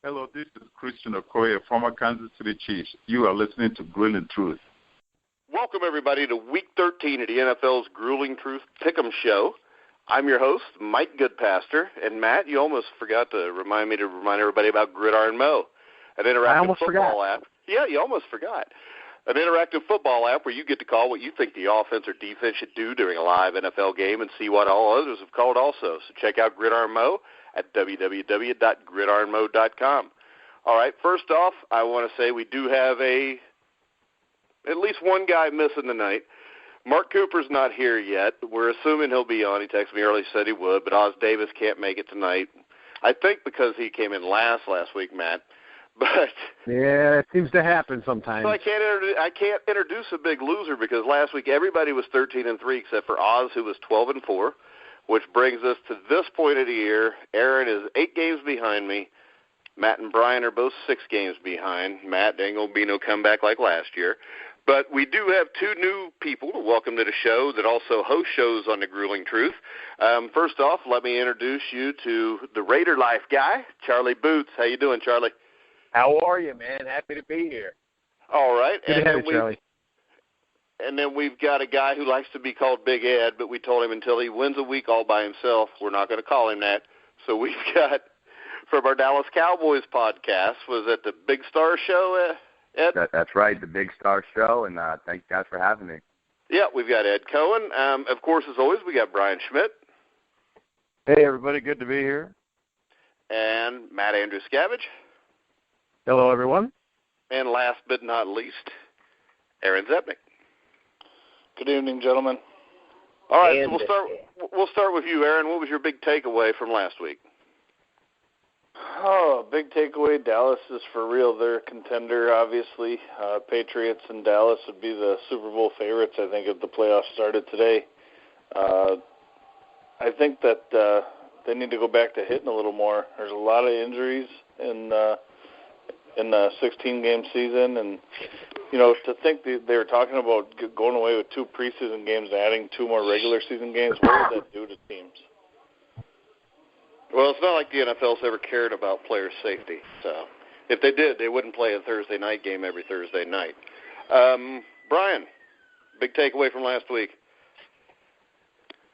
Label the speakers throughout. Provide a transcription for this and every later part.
Speaker 1: Hello, this is Christian Okoye, former Kansas City Chiefs. You are listening to Grueling Truth.
Speaker 2: Welcome, everybody, to Week 13 of the NFL's Grueling Truth Pick'em Show. I'm your host, Mike Goodpaster. And, Matt, you almost forgot to remind everybody about Gridiron Mo, an interactive football app. Yeah, you almost forgot. An interactive football app where you get to call what you think the offense or defense should do during a live NFL game and see what all others have called also. So check out Gridiron Mo at www.gridironmo.com. All right, first off, I want to say we do have at least one guy missing tonight. Mark Cooper's not here yet. We're assuming he'll be on. He texted me early, said he would, but Oz Davis can't make it tonight. I think because he came in last week, Matt. But
Speaker 3: yeah, it seems to happen sometimes.
Speaker 2: So I can't introduce a big loser because last week everybody was 13-3 except for Oz, who was 12-4, which brings us to this point of the year. Aaron is 8 games behind me. Matt and Brian are both 6 games behind. Matt, there ain't going to be no comeback like last year. But we do have 2 new people to welcome to the show that also host shows on the Grueling Truth. First off, let me introduce you to the Raider Life guy, Charlie Boots. How you doing, Charlie?
Speaker 4: How are you, man? Happy to be here.
Speaker 2: All right.
Speaker 3: Good to have you, Charlie.
Speaker 2: And then we've got a guy who likes to be called Big Ed, but we told him until he wins a week all by himself, we're not going to call him that. So we've got, from our Dallas Cowboys podcast, was it the Big Star Show, Ed?
Speaker 5: That's right, the Big Star Show, and thank you guys for having me.
Speaker 2: Yeah, we've got Ed Cohen. Of course, as always, we got Brian Schmidt.
Speaker 6: Hey, everybody, good to be here.
Speaker 2: And Matt Andruscavage.
Speaker 3: Hello, everyone.
Speaker 2: And last but not least, Aaron Zepnick.
Speaker 7: Good evening, gentlemen.
Speaker 2: All right, so we'll start with you, Aaron. What was your big takeaway from last week?
Speaker 7: Oh, big takeaway, Dallas is for real. They're a contender, obviously. Patriots and Dallas would be the Super Bowl favorites, I think, if the playoffs started today. I think that they need to go back to hitting a little more. There's a lot of injuries in a 16-game season, and to think they were talking about going away with 2 preseason games and adding 2 more regular season games, what would that do to teams?
Speaker 2: Well, it's not like the NFL's ever cared about player safety. So if they did, they wouldn't play a Thursday night game every Thursday night. Brian, big takeaway from last week.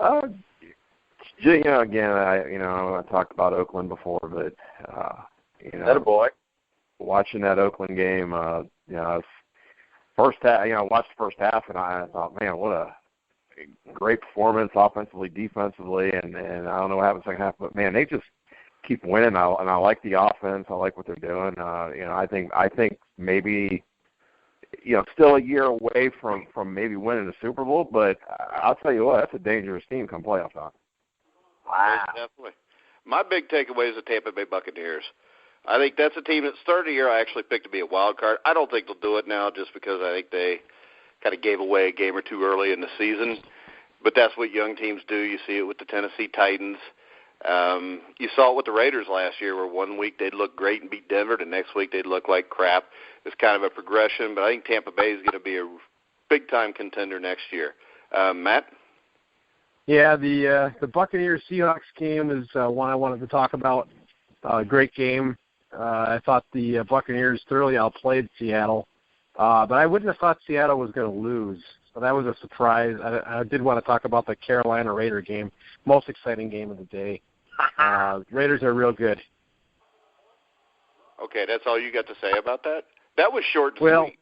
Speaker 6: Again, I talked about Oakland before, but
Speaker 4: Attaboy.
Speaker 6: Watching that Oakland game, first half, I watched the first half, and I thought, man, what a great performance offensively, defensively, and I don't know what happened second half, but man, they just keep winning. And I like the offense. I like what they're doing. I think maybe still a year away from maybe winning the Super Bowl, but I'll tell you what, that's a dangerous team come playoff time.
Speaker 4: Wow.
Speaker 2: Definitely. My big takeaway is the Tampa Bay Buccaneers. I think that's a team that started the year I actually picked to be a wild card. I don't think they'll do it now just because I think they kind of gave away a game or 2 early in the season. But that's what young teams do. You see it with the Tennessee Titans. You saw it with the Raiders last year where one week they'd look great and beat Denver. The next week they'd look like crap. It's kind of a progression. But I think Tampa Bay is going to be a big-time contender next year. Matt?
Speaker 3: Yeah, the Buccaneers-Seahawks game is one I wanted to talk about. Great game. I thought the Buccaneers thoroughly outplayed Seattle. But I wouldn't have thought Seattle was going to lose. So that was a surprise. I did want to talk about the Carolina Raider game, most exciting game of the day. Raiders are real good.
Speaker 2: Okay, that's all you got to say about that? That was short and sweet.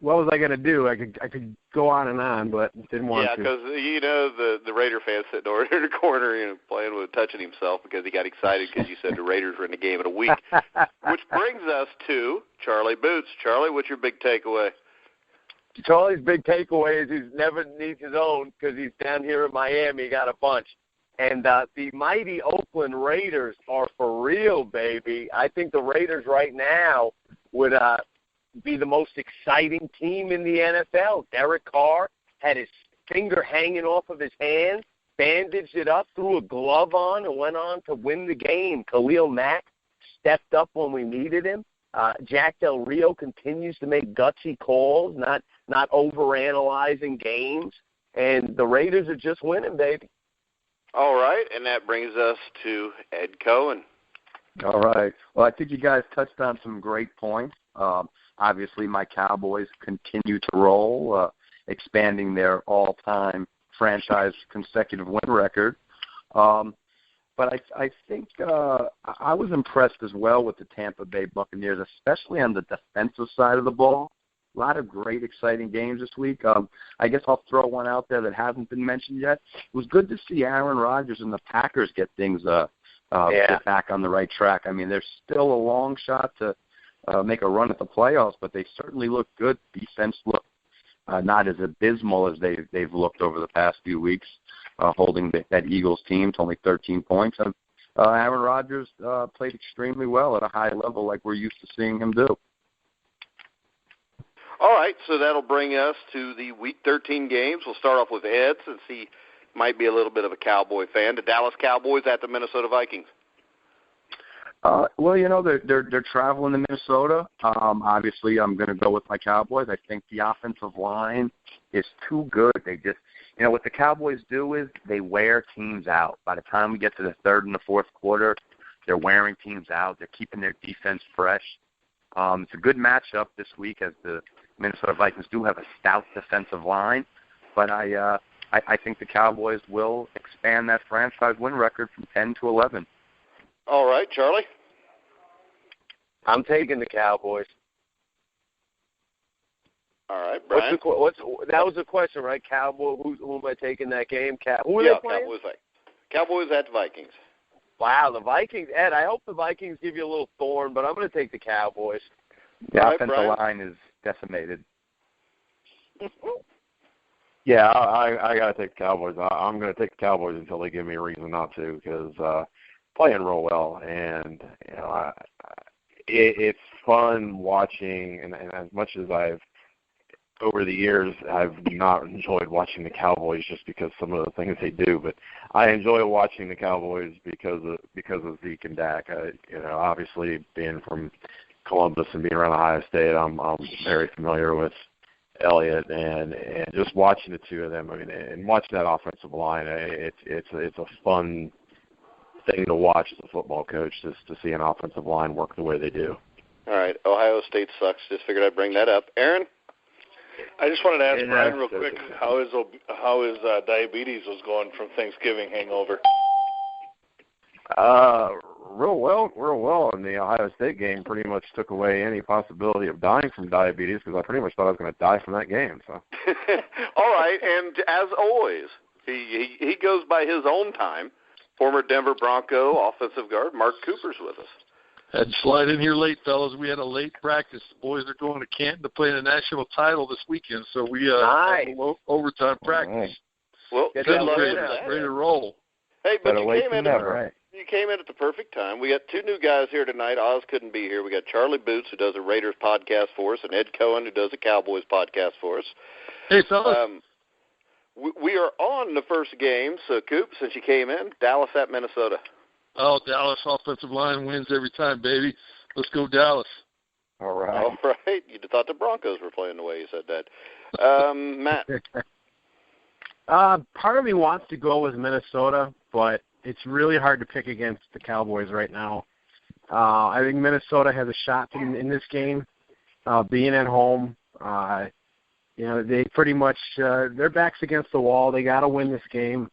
Speaker 3: What was I going to do? I could go on, but didn't want to.
Speaker 2: Yeah, because, the Raider fan sitting over in the corner, playing with touching himself because he got excited because you said the Raiders were in the game in a week. Which brings us to Charlie Boots. Charlie, what's your big takeaway?
Speaker 4: Charlie's big takeaway is he never needs his own because he's down here in Miami. He got a bunch. And the mighty Oakland Raiders are for real, baby. I think the Raiders right now would be the most exciting team in the NFL. Derek Carr had his finger hanging off of his hand, bandaged it up, threw a glove on, and went on to win the game. Khalil Mack stepped up when we needed him. Jack Del Rio continues to make gutsy calls, not overanalyzing games. And the Raiders are just winning, baby.
Speaker 2: All right, and that brings us to Ed Cohen.
Speaker 5: All right. Well, I think you guys touched on some great points. Obviously, my Cowboys continue to roll, expanding their all-time franchise consecutive win record. But I think I was impressed as well with the Tampa Bay Buccaneers, especially on the defensive side of the ball. A lot of great, exciting games this week. I guess I'll throw one out there that hasn't been mentioned yet. It was good to see Aaron Rodgers and the Packers get things get back on the right track. I mean, there's still a long shot to make a run at the playoffs, but they certainly look good. Defense looked not as abysmal as they've looked over the past few weeks, holding that Eagles team to only 13 points. And Aaron Rodgers played extremely well at a high level like we're used to seeing him do.
Speaker 2: All right, so that'll bring us to the Week 13 games. We'll start off with Ed, since he might be a little bit of a Cowboy fan. The Dallas Cowboys at the Minnesota Vikings.
Speaker 5: Well, they're traveling to Minnesota. Obviously, I'm going to go with my Cowboys. I think the offensive line is too good. They just, what the Cowboys do is they wear teams out. By the time we get to the third and the fourth quarter, they're wearing teams out. They're keeping their defense fresh. It's a good matchup this week as the Minnesota Vikings do have a stout defensive line, but I think the Cowboys will expand that franchise win record from 10 to 11.
Speaker 2: All right, Charlie?
Speaker 4: I'm taking the Cowboys.
Speaker 2: All right, Brian?
Speaker 4: That was the question, right? Cowboy, who am I taking that game? Who are they playing?
Speaker 2: Cowboys at the Vikings.
Speaker 4: Wow, the Vikings. Ed, I hope the Vikings give you a little thorn, but I'm going to take the Cowboys.
Speaker 5: The offensive line is decimated.
Speaker 6: Yeah, I got to take the Cowboys. I'm going to take the Cowboys until they give me a reason not to, because playing real well, and it's fun watching. And as much as over the years, I've not enjoyed watching the Cowboys just because some of the things they do, but I enjoy watching the Cowboys because of Zeke and Dak. Obviously being from Columbus and being around Ohio State, I'm very familiar with Elliott, and just watching the two of them. I mean, and watching that offensive line, it's a fun thing to watch as a football coach, just to see an offensive line work the way they do.
Speaker 2: All right, Ohio State sucks. Just figured I'd bring that up. Aaron?
Speaker 7: I just wanted to ask Brian real quick how his diabetes was going from Thanksgiving hangover.
Speaker 6: Real well. And the Ohio State game pretty much took away any possibility of dying from diabetes, because I pretty much thought I was going to die from that game. So.
Speaker 2: All right, and as always, he goes by his own time. Former Denver Bronco offensive guard Mark Cooper's with us.
Speaker 8: Had to slide in here late, fellas. We had a late practice. The boys are going to Canton to play in the national title this weekend, so we had a overtime practice.
Speaker 5: Right.
Speaker 2: Well, good luck with that.
Speaker 8: Ready to roll.
Speaker 2: Hey, but
Speaker 5: you
Speaker 2: came in at the perfect time. We got two new guys here tonight. Oz couldn't be here. We got Charlie Boots, who does a Raiders podcast for us, and Ed Cohen, who does a Cowboys podcast for us.
Speaker 8: Hey, fellas.
Speaker 2: We are on the first game, so Coop, since you came in, Dallas at Minnesota.
Speaker 8: Oh, Dallas offensive line wins every time, baby. Let's go Dallas.
Speaker 5: All right.
Speaker 2: All right. You'd have thought the Broncos were playing the way you said that. Matt?
Speaker 3: Part of me wants to go with Minnesota, but it's really hard to pick against the Cowboys right now. I think Minnesota has a shot in this game, being at home. They pretty much their back's against the wall. They got to win this game,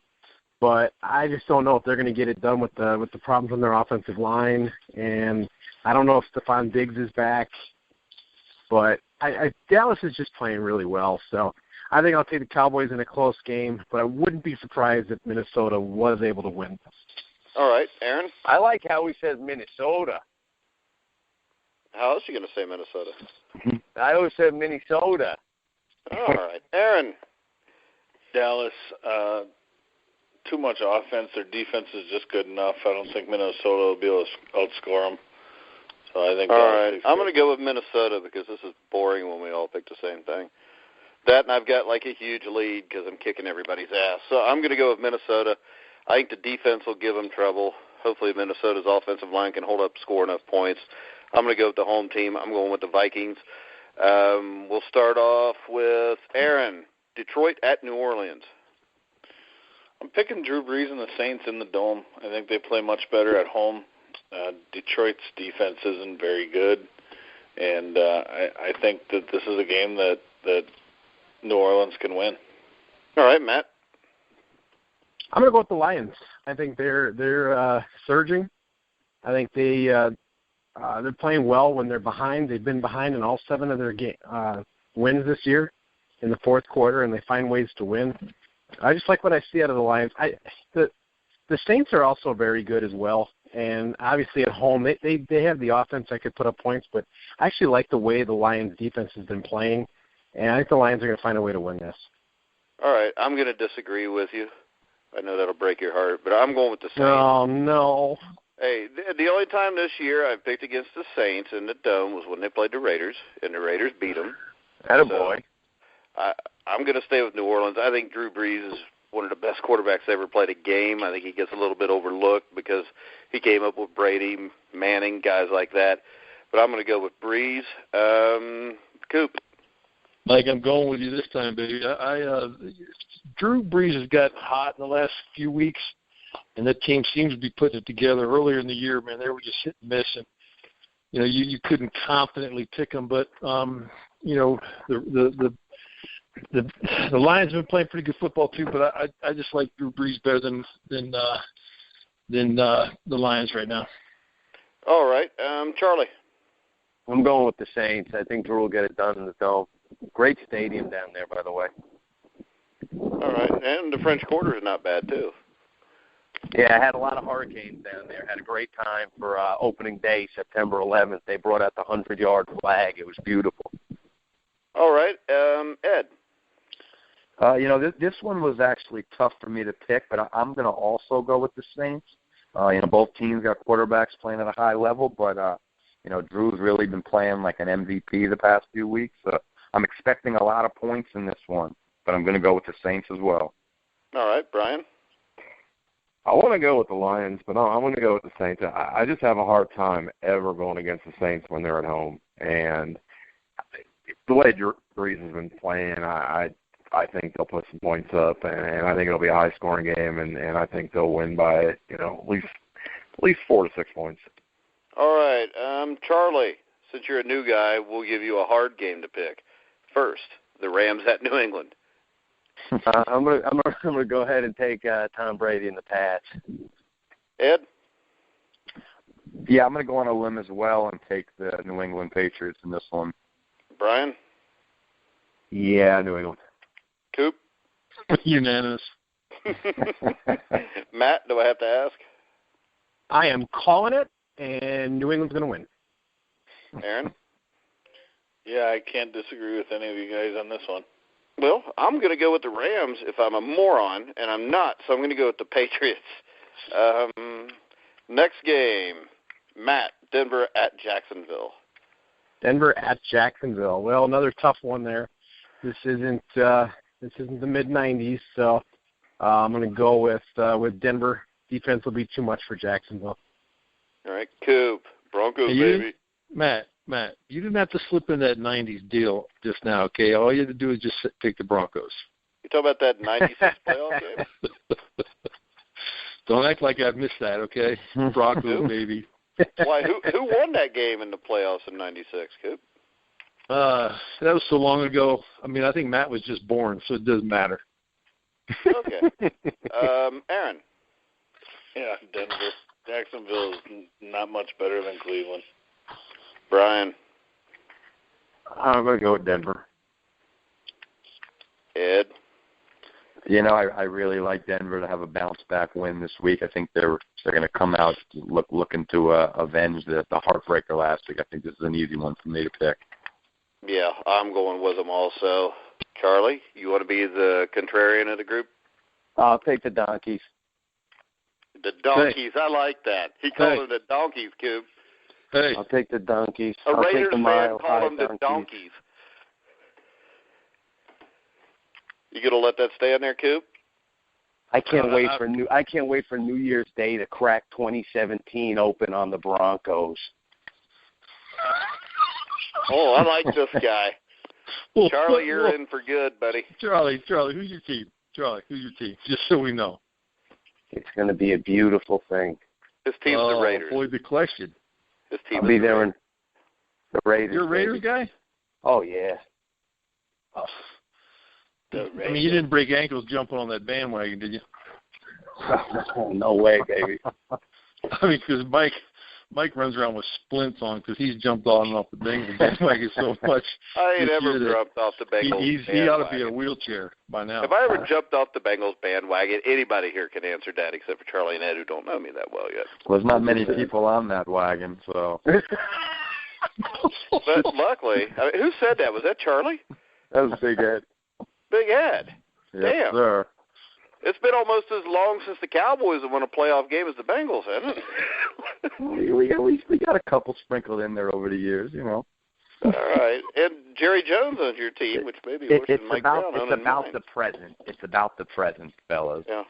Speaker 3: but I just don't know if they're going to get it done with the problems on their offensive line, and I don't know if Stephon Diggs is back. But Dallas is just playing really well, so I think I'll take the Cowboys in a close game, but I wouldn't be surprised if Minnesota was able to win.
Speaker 2: All right, Aaron?
Speaker 4: I like how he says Minnesota.
Speaker 2: How else are you going to say Minnesota?
Speaker 4: I always said Minnesota.
Speaker 2: All right. Aaron?
Speaker 7: Dallas, too much offense. Their defense is just good enough. I don't think Minnesota will be able to outscore them. So I think. All right.
Speaker 2: I'm going to go with Minnesota because this is boring when we all pick the same thing. That, and I've got like a huge lead because I'm kicking everybody's ass. So I'm going to go with Minnesota. I think the defense will give them trouble. Hopefully Minnesota's offensive line can hold up, score enough points. I'm going to go with the home team. I'm going with the Vikings. We'll start off with Aaron. Detroit at New Orleans.
Speaker 7: I'm picking Drew Brees and the Saints in the Dome. I think they play much better at home. Detroit's defense isn't very good, and I think that this is a game that New Orleans can win.
Speaker 2: All right, Matt.
Speaker 3: I'm going to go with the Lions. I think they're surging. I think they're playing well when they're behind. They've been behind in all 7 of their wins this year in the fourth quarter, and they find ways to win. I just like what I see out of the Lions. The Saints are also very good as well, and obviously at home they have the offense that could put up points, but I actually like the way the Lions defense has been playing, and I think the Lions are going to find a way to win this.
Speaker 2: All right, I'm going to disagree with you. I know that'll break your heart, but I'm going with the Saints.
Speaker 3: Oh, no.
Speaker 2: Hey, the only time this year I picked against the Saints in the Dome was when they played the Raiders, and the Raiders beat them.
Speaker 4: Attaboy.
Speaker 2: So I'm going to stay with New Orleans. I think Drew Brees is one of the best quarterbacks to ever played a game. I think he gets a little bit overlooked because he came up with Brady, Manning, guys like that. But I'm going to go with Brees. Coop.
Speaker 8: Mike, I'm going with you this time, baby. Drew Brees has gotten hot in the last few weeks, and that team seems to be putting it together. Earlier in the year, man, they were just hit and miss, and you couldn't confidently pick them. But the Lions have been playing pretty good football too. But I just like Drew Brees better than the Lions right now.
Speaker 2: All right, Charlie.
Speaker 4: I'm going with the Saints. I think Drew will get it done in the Dome. Great stadium down there, by the way.
Speaker 2: All right, and the French Quarter is not bad, too.
Speaker 4: Yeah, I had a lot of Hurricanes down there. Had a great time for opening day, September 11th. They brought out the 100-yard flag. It was beautiful.
Speaker 2: All right, Ed.
Speaker 5: This one was actually tough for me to pick, but I'm going to also go with the Saints. Both teams got quarterbacks playing at a high level, but Drew's really been playing like an MVP the past few weeks. So I'm expecting a lot of points in this one, but I'm going to go with the Saints as well.
Speaker 2: All right, Brian.
Speaker 6: I want to go with the Lions, but I'm going to go with the Saints. I just have a hard time ever going against the Saints when they're at home. And the way Drew Brees has been playing, I think they'll put some points up, and I think it'll be a high-scoring game, and I think they'll win by at least 4 to 6 points.
Speaker 2: All right, Charlie. Since you're a new guy, we'll give you a hard game to pick. First, the Rams at New England.
Speaker 4: I'm gonna go ahead and take Tom Brady in the Pats.
Speaker 2: Ed?
Speaker 5: Yeah, I'm gonna go on a limb as well and take the New England Patriots in this one.
Speaker 2: Brian?
Speaker 6: Yeah, New England.
Speaker 2: Coop?
Speaker 8: Unanimous.
Speaker 2: Matt, do I have to ask?
Speaker 3: I am calling it, and New England's going to win.
Speaker 2: Aaron?
Speaker 7: Yeah, I can't disagree with any of you guys on this one.
Speaker 2: Well, I'm going to go with the Rams if I'm a moron, and I'm not, so I'm going to go with the Patriots. Next game, Matt, Denver at Jacksonville.
Speaker 3: Denver at Jacksonville. Well, another tough one there. This isn't the mid-'90s, so I'm going to go with Denver. Defense will be too much for Jacksonville.
Speaker 2: All right, Coop, Broncos, baby.
Speaker 8: Matt, you didn't have to slip in that 90s deal just now, okay? All you had to do is just pick the Broncos.
Speaker 2: You talking about that 96 playoff game?
Speaker 8: Don't act like I've missed that, okay? Broncos, baby.
Speaker 2: Why? Who won that game in the playoffs in '96, Coop?
Speaker 8: That was so long ago. I mean, I think Matt was just born, so it doesn't matter.
Speaker 2: Okay. Aaron.
Speaker 7: Yeah, Denver. Jacksonville is not much better than Cleveland.
Speaker 2: Brian.
Speaker 6: I'm going to go with Denver.
Speaker 2: Ed.
Speaker 5: I really like Denver to have a bounce-back win this week. I think they're going to come out looking to avenge the heartbreaker last week. I think this is an easy one for me to pick.
Speaker 2: Yeah, I'm going with them also. Charlie, you want to be the contrarian of the group?
Speaker 4: I'll take the Donkeys.
Speaker 2: The Donkeys, I like that. He called them the Donkeys, Coop.
Speaker 8: Hey.
Speaker 4: I'll take the Donkeys.
Speaker 2: A Raiders fan called them
Speaker 4: the
Speaker 2: the Donkeys. You gonna let that stay in there, Coop?
Speaker 4: I can't wait for New Year's Day to crack 2017 open on the Broncos.
Speaker 2: Oh, I like this guy. Charlie, you're in for good, buddy.
Speaker 8: Charlie, who's your team? Just so we know.
Speaker 4: It's going to be a beautiful thing.
Speaker 2: His team's the Raiders.
Speaker 8: Avoid the question.
Speaker 2: His team
Speaker 4: I'll be there in the Raiders.
Speaker 8: You're a Raiders guy?
Speaker 4: Oh, yeah.
Speaker 8: Oh. I mean, you didn't break ankles jumping on that bandwagon, did you?
Speaker 4: No way, baby.
Speaker 8: I mean, because Mike runs around with splints on because he's jumped on and off the Bengals bandwagon so much.
Speaker 2: I ain't ever jumped off the Bengals bandwagon.
Speaker 8: He ought to be in a wheelchair by now.
Speaker 2: If I ever jumped off the Bengals bandwagon, anybody here can answer that except for Charlie and Ed, who don't know me that well yet.
Speaker 5: Well, there's not many people on that wagon, so.
Speaker 2: But luckily, who said that? Was that Charlie?
Speaker 4: That was Big Ed.
Speaker 2: Big Ed.
Speaker 5: Yes,
Speaker 2: Damn.
Speaker 5: sir.
Speaker 2: It's been almost as long since the Cowboys have won a playoff game as the Bengals, hasn't it?
Speaker 5: we got a couple sprinkled in there over the years, you know.
Speaker 2: All right. And Jerry Jones on your team, which maybe worse than Mike Brown on
Speaker 5: It's about
Speaker 2: mine.
Speaker 5: the present. It's about the present, fellas.
Speaker 2: Yeah.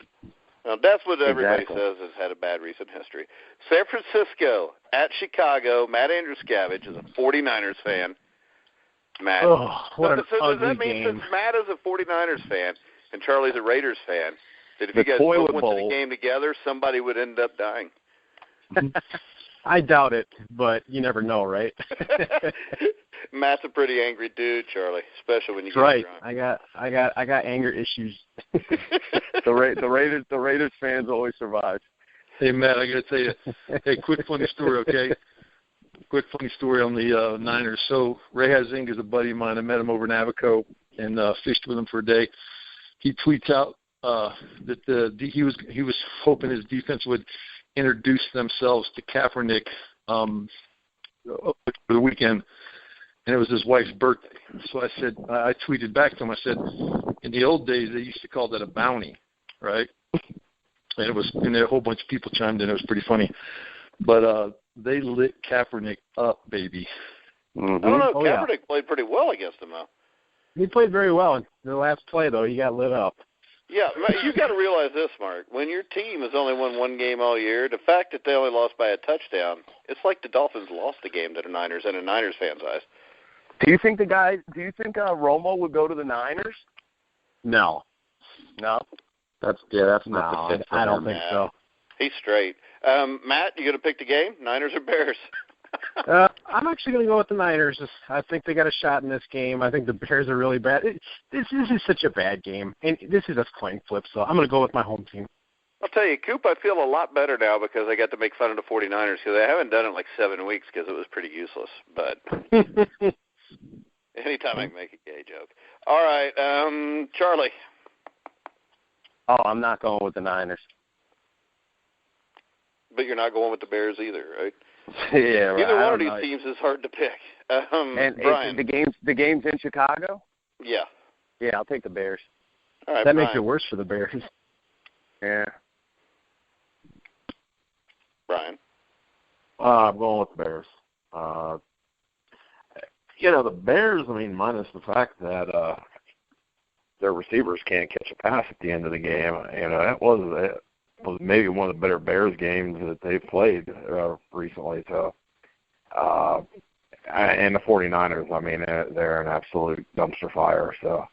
Speaker 2: Now, that's what everybody
Speaker 5: Exactly.
Speaker 2: says has had a bad recent history. San Francisco at Chicago. Matt Andruscavage is a 49ers fan. Matt.
Speaker 3: Oh, what an
Speaker 2: so does
Speaker 3: ugly
Speaker 2: that mean
Speaker 3: game.
Speaker 2: since Matt is a 49ers fan and Charlie's a Raiders fan, that if
Speaker 4: The
Speaker 2: you guys
Speaker 4: toilet
Speaker 2: both went to
Speaker 4: bowl.
Speaker 2: the game together, somebody would end up dying?
Speaker 3: I doubt it, but you never know, right?
Speaker 2: Matt's a pretty angry dude, Charlie, especially when you
Speaker 3: That's right.
Speaker 2: get drunk.
Speaker 3: I got anger issues.
Speaker 4: The Raiders fans always survive.
Speaker 8: Hey, Matt, I got to tell you, hey, quick funny story, okay? Quick funny story on the Niners. So Ray Hazing is a buddy of mine. I met him over in Abaco and fished with him for a day. He tweets out that he was hoping his defense would introduce themselves to Kaepernick for the weekend, and it was his wife's birthday. So I tweeted back to him. I said, in the old days they used to call that a bounty, right? And a whole bunch of people chimed in. It was pretty funny, but they lit Kaepernick up, baby.
Speaker 4: Mm-hmm.
Speaker 2: I don't know.
Speaker 3: Oh,
Speaker 2: Kaepernick played pretty well against them, though.
Speaker 3: He played very well in the last play, though. He got lit up.
Speaker 2: Yeah, you got to realize this, Mark. When your team has only won one game all year, the fact that they only lost by a touchdown, it's like the Dolphins lost the game to the Niners in a Niners fan's eyes.
Speaker 4: Do you think Romo would go to the Niners?
Speaker 3: No.
Speaker 4: No.
Speaker 5: That's not the fit for
Speaker 3: I don't
Speaker 5: him.
Speaker 3: think so.
Speaker 2: He's straight. Matt, you going to pick the game, Niners or Bears?
Speaker 3: I'm actually going to go with the Niners. I think they got a shot in this game. I think the Bears are really bad. This is such a bad game, and this is a coin flip, so I'm going to go with my home team.
Speaker 2: I'll tell you, Coop, I feel a lot better now because I got to make fun of the 49ers because I haven't done it in like 7 weeks because it was pretty useless. But anytime I can make a gay joke. All right, Charlie.
Speaker 4: Oh, I'm not going with the Niners.
Speaker 2: But you're not going with the Bears either, right?
Speaker 4: Yeah, right.
Speaker 2: Either one of these teams is hard to pick.
Speaker 4: And
Speaker 2: Brian.
Speaker 4: the game's in Chicago?
Speaker 2: Yeah.
Speaker 4: Yeah, I'll take the Bears.
Speaker 2: All right,
Speaker 3: That
Speaker 2: Brian.
Speaker 3: makes it worse for the Bears.
Speaker 4: Yeah.
Speaker 2: Brian.
Speaker 6: I'm going with the Bears. The Bears, minus the fact that their receivers can't catch a pass at the end of the game, that was maybe one of the better Bears games that they've played recently. So, and the 49ers, they're an absolute dumpster fire. So,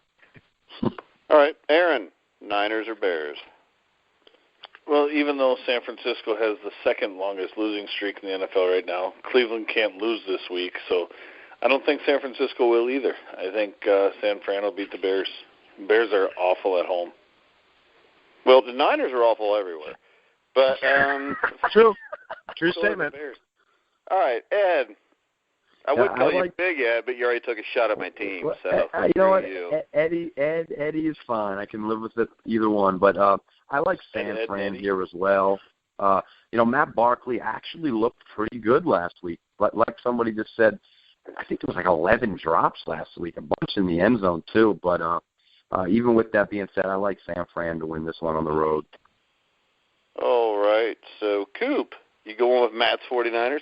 Speaker 2: All right, Aaron, Niners or Bears?
Speaker 7: Well, even though San Francisco has the second longest losing streak in the NFL right now, Cleveland can't lose this week, so I don't think San Francisco will either. I think San Fran will beat the Bears. Bears are awful at home.
Speaker 2: Well, the Niners are awful everywhere. But
Speaker 3: True
Speaker 2: so are
Speaker 3: statement.
Speaker 2: the Bears. All right, Ed. I would
Speaker 5: Yeah,
Speaker 2: call
Speaker 5: I
Speaker 2: you
Speaker 5: like-
Speaker 2: Big Ed, but you already took a shot at my team.
Speaker 5: Well,
Speaker 2: So
Speaker 5: you know what?
Speaker 2: you.
Speaker 5: Eddie is fine. I can live with it either one. But I like San
Speaker 2: Ed,
Speaker 5: Fran
Speaker 2: Eddie.
Speaker 5: here as well. Matt Barkley actually looked pretty good last week. But like somebody just said, I think there was like 11 drops last week, a bunch in the end zone too. But even with that being said, I like San Fran to win this one on the road.
Speaker 2: All right. So, Coop, you going with Matt's 49ers?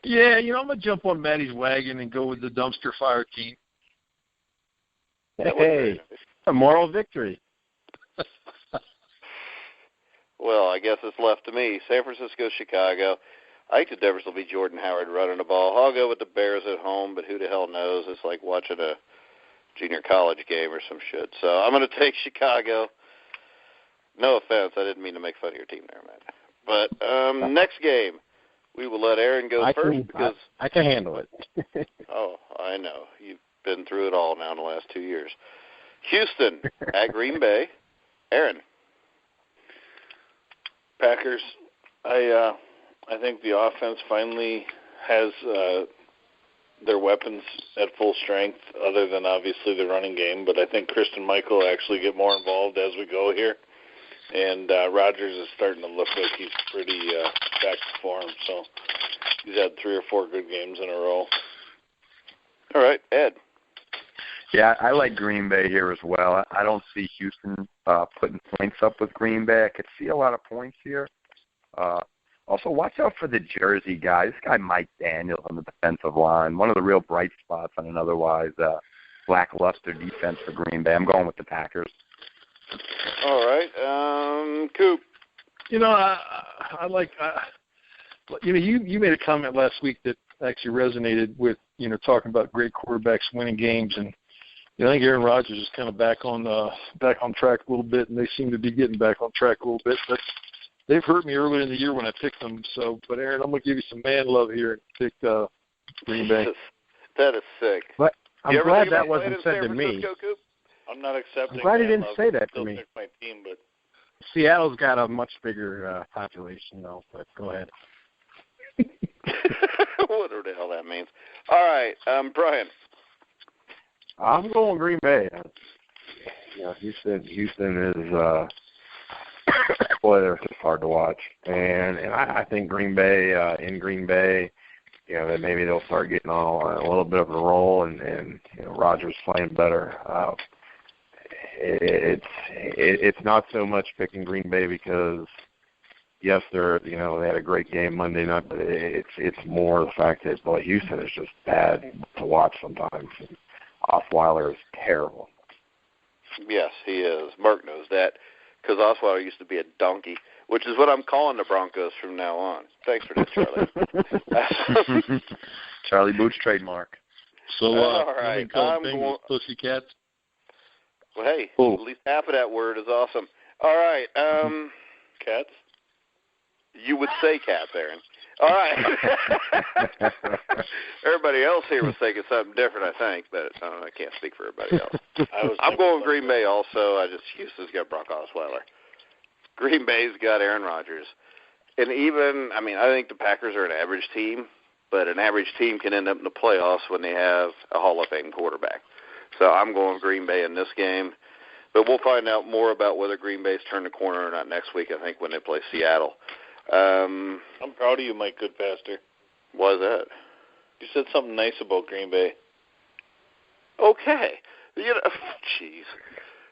Speaker 8: Yeah, I'm going to jump on Matty's wagon and go with the dumpster fire team.
Speaker 3: Hey, a moral victory.
Speaker 2: Well, I guess it's left to me. San Francisco, Chicago. I think the difference will be Jordan Howard running the ball. I'll go with the Bears at home, but who the hell knows? It's like watching a junior college game or some shit. So I'm going to take Chicago. No offense. I didn't mean to make fun of your team there, man. But next game, we will let Aaron go first because
Speaker 3: I can handle it.
Speaker 2: Oh, I know. You've been through it all now in the last 2 years. Houston at Green Bay. Aaron.
Speaker 7: Packers. I think the offense finally has their weapons at full strength, other than obviously the running game. But I think Christian Michael will actually get more involved as we go here. And Rodgers is starting to look like he's pretty back to form. So he's had 3 or 4 good games in a row.
Speaker 2: All right, Ed.
Speaker 5: Yeah, I like Green Bay here as well. I don't see Houston putting points up with Green Bay. I could see a lot of points here. Also, watch out for the Jersey guy. This guy, Mike Daniels, on the defensive line. One of the real bright spots on an otherwise lackluster defense for Green Bay. I'm going with the Packers.
Speaker 2: All right. Coop.
Speaker 8: I like you made a comment last week that actually resonated with, talking about great quarterbacks winning games. And I think Aaron Rodgers is kind of back on track a little bit, and they seem to be getting back on track a little bit. But they've hurt me earlier in the year when I picked them. But Aaron, I'm going to give you some man love here and pick Green Bay.
Speaker 2: That is sick.
Speaker 3: But I'm glad that wasn't said to me.
Speaker 2: Coop?
Speaker 7: I'm not accepting.
Speaker 3: I'm glad he didn't say that to
Speaker 7: Still
Speaker 3: me.
Speaker 7: pick my team, but
Speaker 3: Seattle's got a much bigger population, though. But go ahead.
Speaker 2: Whatever the hell that means. All right, Brian.
Speaker 6: I'm going Green Bay. Houston is boy, they're just hard to watch, and I think Green Bay in Green Bay, that maybe they'll start getting on a little bit of a roll, and Rodgers playing better. It's not so much picking Green Bay because yes, they had a great game Monday night, but it's more the fact that Houston is just bad to watch sometimes. Osweiler is terrible.
Speaker 2: Yes, he is. Mark knows that because Osweiler used to be a donkey, which is what I'm calling the Broncos from now on. Thanks for that, Charlie.
Speaker 5: Charlie Boots trademark.
Speaker 8: So,
Speaker 2: all right, I'm going
Speaker 8: Pussycats.
Speaker 2: Well, hey, at least half of that word is awesome. All right,
Speaker 7: Cats.
Speaker 2: You would say cats, Aaron. All right. Everybody else here was thinking something different, I think, but I can't speak for everybody else. I'm going Green Bay also. Houston's got Brock Osweiler. Green Bay's got Aaron Rodgers. And I think the Packers are an average team, but an average team can end up in the playoffs when they have a Hall of Fame quarterback. So I'm going Green Bay in this game. But we'll find out more about whether Green Bay's turned the corner or not next week, I think, when they play Seattle.
Speaker 7: I'm proud of you, Mike Goodpaster.
Speaker 2: Why is that?
Speaker 7: You said something nice about Green Bay.
Speaker 2: Okay. Jeez.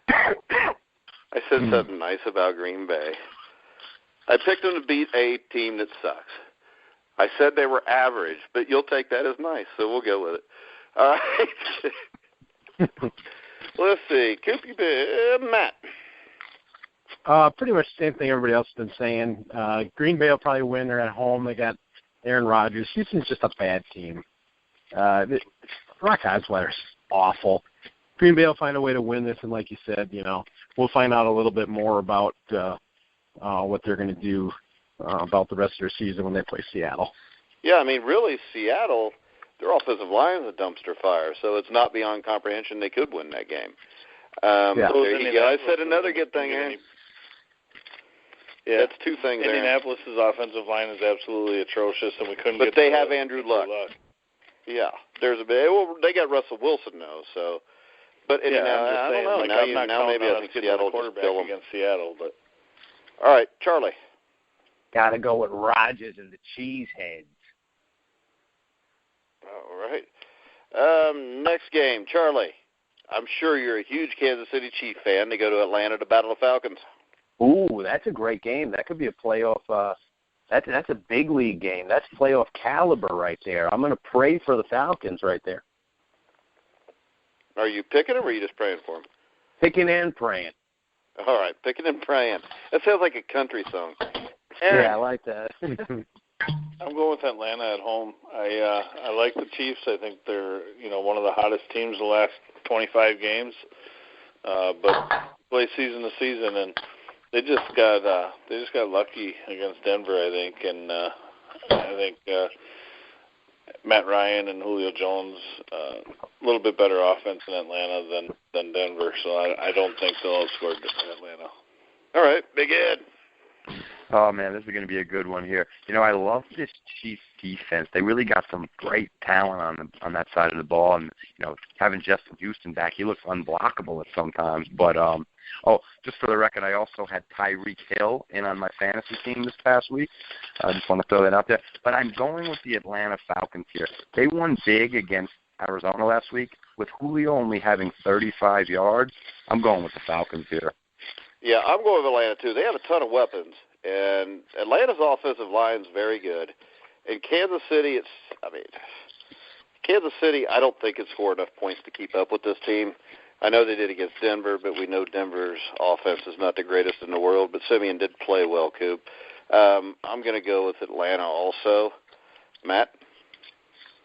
Speaker 2: I said something nice about Green Bay. I picked them to beat a team that sucks. I said they were average, but you'll take that as nice, so we'll go with it. All right. Let's see. Matt.
Speaker 3: Pretty much the same thing everybody else has been saying. Green Bay will probably win. They're at home. They got Aaron Rodgers. Houston's just a bad team. Brock Osweiler's awful. Green Bay will find a way to win this, and like you said, we'll find out a little bit more about what they're going to do about the rest of their season when they play Seattle.
Speaker 2: Yeah, really, Seattle, their offensive line is a dumpster fire, so it's not beyond comprehension they could win that game. There you go. I said another good thing, Aaron. Yeah, that's two things.
Speaker 7: Indianapolis' offensive line is absolutely atrocious, and we couldn't.
Speaker 2: But they have Andrew Luck. Yeah, there's a bit. Well, they got Russell Wilson now, so. But
Speaker 7: yeah,
Speaker 2: I don't know. Now maybe I think Seattle just kill them
Speaker 7: against Seattle. But
Speaker 2: all right, Charlie.
Speaker 4: Got to go with Rodgers and the Cheeseheads.
Speaker 2: All right. Next game, Charlie. I'm sure you're a huge Kansas City Chief fan. They go to Atlanta to battle the Falcons.
Speaker 4: Ooh, that's a great game. That could be a playoff. That's a big league game. That's playoff caliber right there. I'm going to pray for the Falcons right there.
Speaker 2: Are you picking them or are you just praying for them?
Speaker 4: Picking and praying.
Speaker 2: All right, picking and praying. That sounds like a country song. Aaron.
Speaker 4: Yeah, I like that.
Speaker 7: I'm going with Atlanta at home. I like the Chiefs. I think they're one of the hottest teams the last 25 games. But play season to season, and They just got lucky against Denver, I think, and I think Matt Ryan and Julio Jones a little bit better offense in Atlanta than Denver, so I don't think they'll outscore Atlanta.
Speaker 2: All right, Big Ed.
Speaker 5: Oh, man, this is going to be a good one here. I love this Chiefs defense. They really got some great talent on that side of the ball. And, having Justin Houston back, he looks unblockable at sometimes. But, just for the record, I also had Tyreek Hill in on my fantasy team this past week. I just want to throw that out there. But I'm going with the Atlanta Falcons here. They won big against Arizona last week with Julio only having 35 yards. I'm going with the Falcons here.
Speaker 2: Yeah, I'm going with Atlanta, too. They have a ton of weapons. And Atlanta's offensive line is very good. In Kansas City, I don't think it's scored enough points to keep up with this team. I know they did against Denver, but we know Denver's offense is not the greatest in the world. But Simeon did play well, Coop. I'm going to go with Atlanta also. Matt?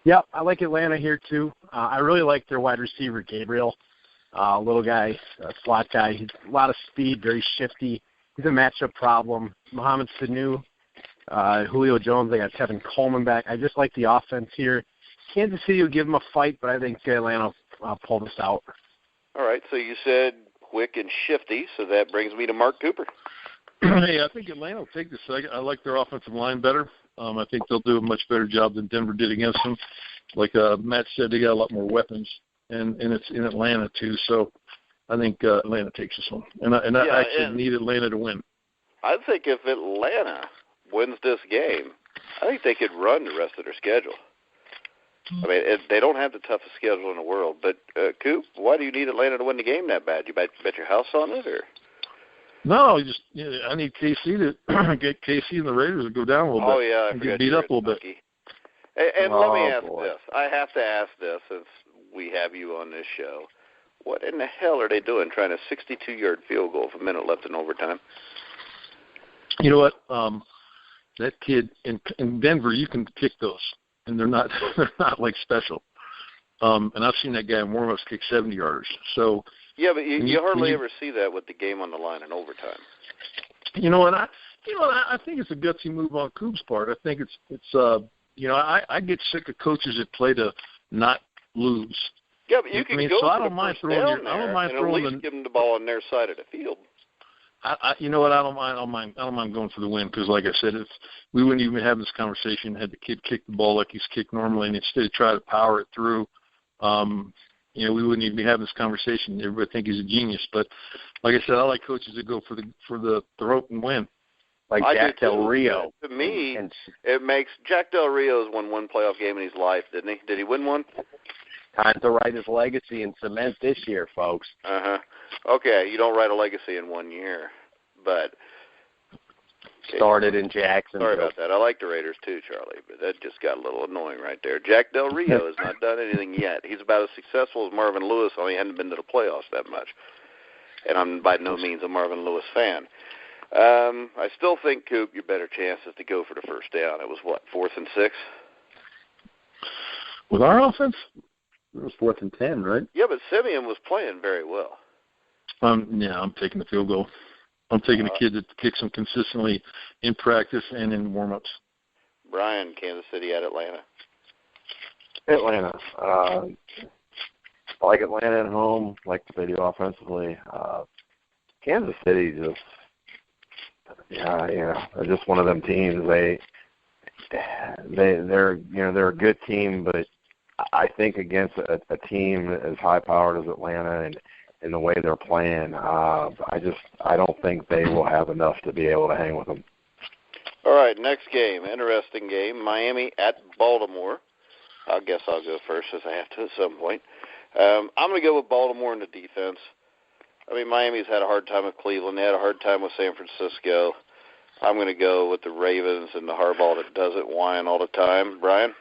Speaker 3: Yep, I like Atlanta here too. I really like their wide receiver, Gabriel. Little guy, slot guy. He's a lot of speed, very shifty. He's a matchup problem. Mohamed Sanu, Julio Jones, they got Tevin Coleman back. I just like the offense here. Kansas City will give them a fight, but I think Atlanta will pull this out.
Speaker 2: All right, so you said quick and shifty, so that brings me to Mark Cooper.
Speaker 8: Hey, I think Atlanta will take this. I like their offensive line better. I think they'll do a much better job than Denver did against them. Like Matt said, they got a lot more weapons, and it's in Atlanta too, so I think Atlanta takes this one. And I actually need Atlanta to win.
Speaker 2: I think if Atlanta wins this game, I think they could run the rest of their schedule. I mean, they don't have the toughest schedule in the world. But, Coop, why do you need Atlanta to win the game that bad? You bet your house on it? Or?
Speaker 8: No, I need KC to get KC and the Raiders to go down a little bit.
Speaker 2: Oh, yeah.
Speaker 8: And get beat up a little bit.
Speaker 2: And let me ask this. I have to ask this since we have you on this show. What in the hell are they doing trying a 62-yard field goal with a minute left in overtime?
Speaker 8: You know what? That kid in Denver, you can kick those, and they're not like special. And I've seen that guy in warm-ups kick 70-yarders. So
Speaker 2: yeah, but you hardly ever see that with the game on the line in overtime.
Speaker 8: You know what? I think it's a gutsy move on Coop's part. I think it's I get sick of coaches that play to not lose.
Speaker 2: Yeah, but you can go
Speaker 8: so I don't mind throwing
Speaker 2: give them the ball on their side of the field.
Speaker 8: You know what? I don't mind going for the win because, like I said, if we wouldn't even have this conversation had the kid kick the ball like he's kicked normally, and instead try to power it through, we wouldn't even be having this conversation. Everybody think he's a genius. But like I said, I like coaches that go for the throat and win.
Speaker 5: Like Jack Del Rio.
Speaker 2: To me, it makes Jack Del Rio's won one playoff game in his life, didn't he? Did he win one?
Speaker 4: Time to write his legacy and cement this year, folks.
Speaker 2: Okay, you don't write a legacy in 1 year, but
Speaker 4: started in Jacksonville.
Speaker 2: Sorry about that. I like the Raiders too, Charlie, but that just got a little annoying right there. Jack Del Rio has not done anything yet. He's about as successful as Marvin Lewis, only he hadn't been to the playoffs that much. And I'm by no means a Marvin Lewis fan. I still think, Coop, your better chance is to go for the first down. It was, 4th and 6?
Speaker 8: With our offense?
Speaker 5: It was 4th and 10, right?
Speaker 2: Yeah, but Simeon was playing very well.
Speaker 8: I'm taking the field goal. I'm taking a kid that kicks them consistently in practice and in warm-ups.
Speaker 2: Brian, Kansas City at Atlanta.
Speaker 6: Atlanta. I like Atlanta at home. Like the video offensively. Kansas City just, they're just one of them teams. They're a good team, but I think against a team as high-powered as Atlanta and the way they're playing, I don't think they will have enough to be able to hang with them.
Speaker 2: All right, next game, interesting game, Miami at Baltimore. I guess I'll go first as I have to at some point. I'm going to go with Baltimore in the defense. I mean, Miami's had a hard time with Cleveland. They had a hard time with San Francisco. I'm going to go with the Ravens and the Harbaugh that doesn't whine all the time. Brian?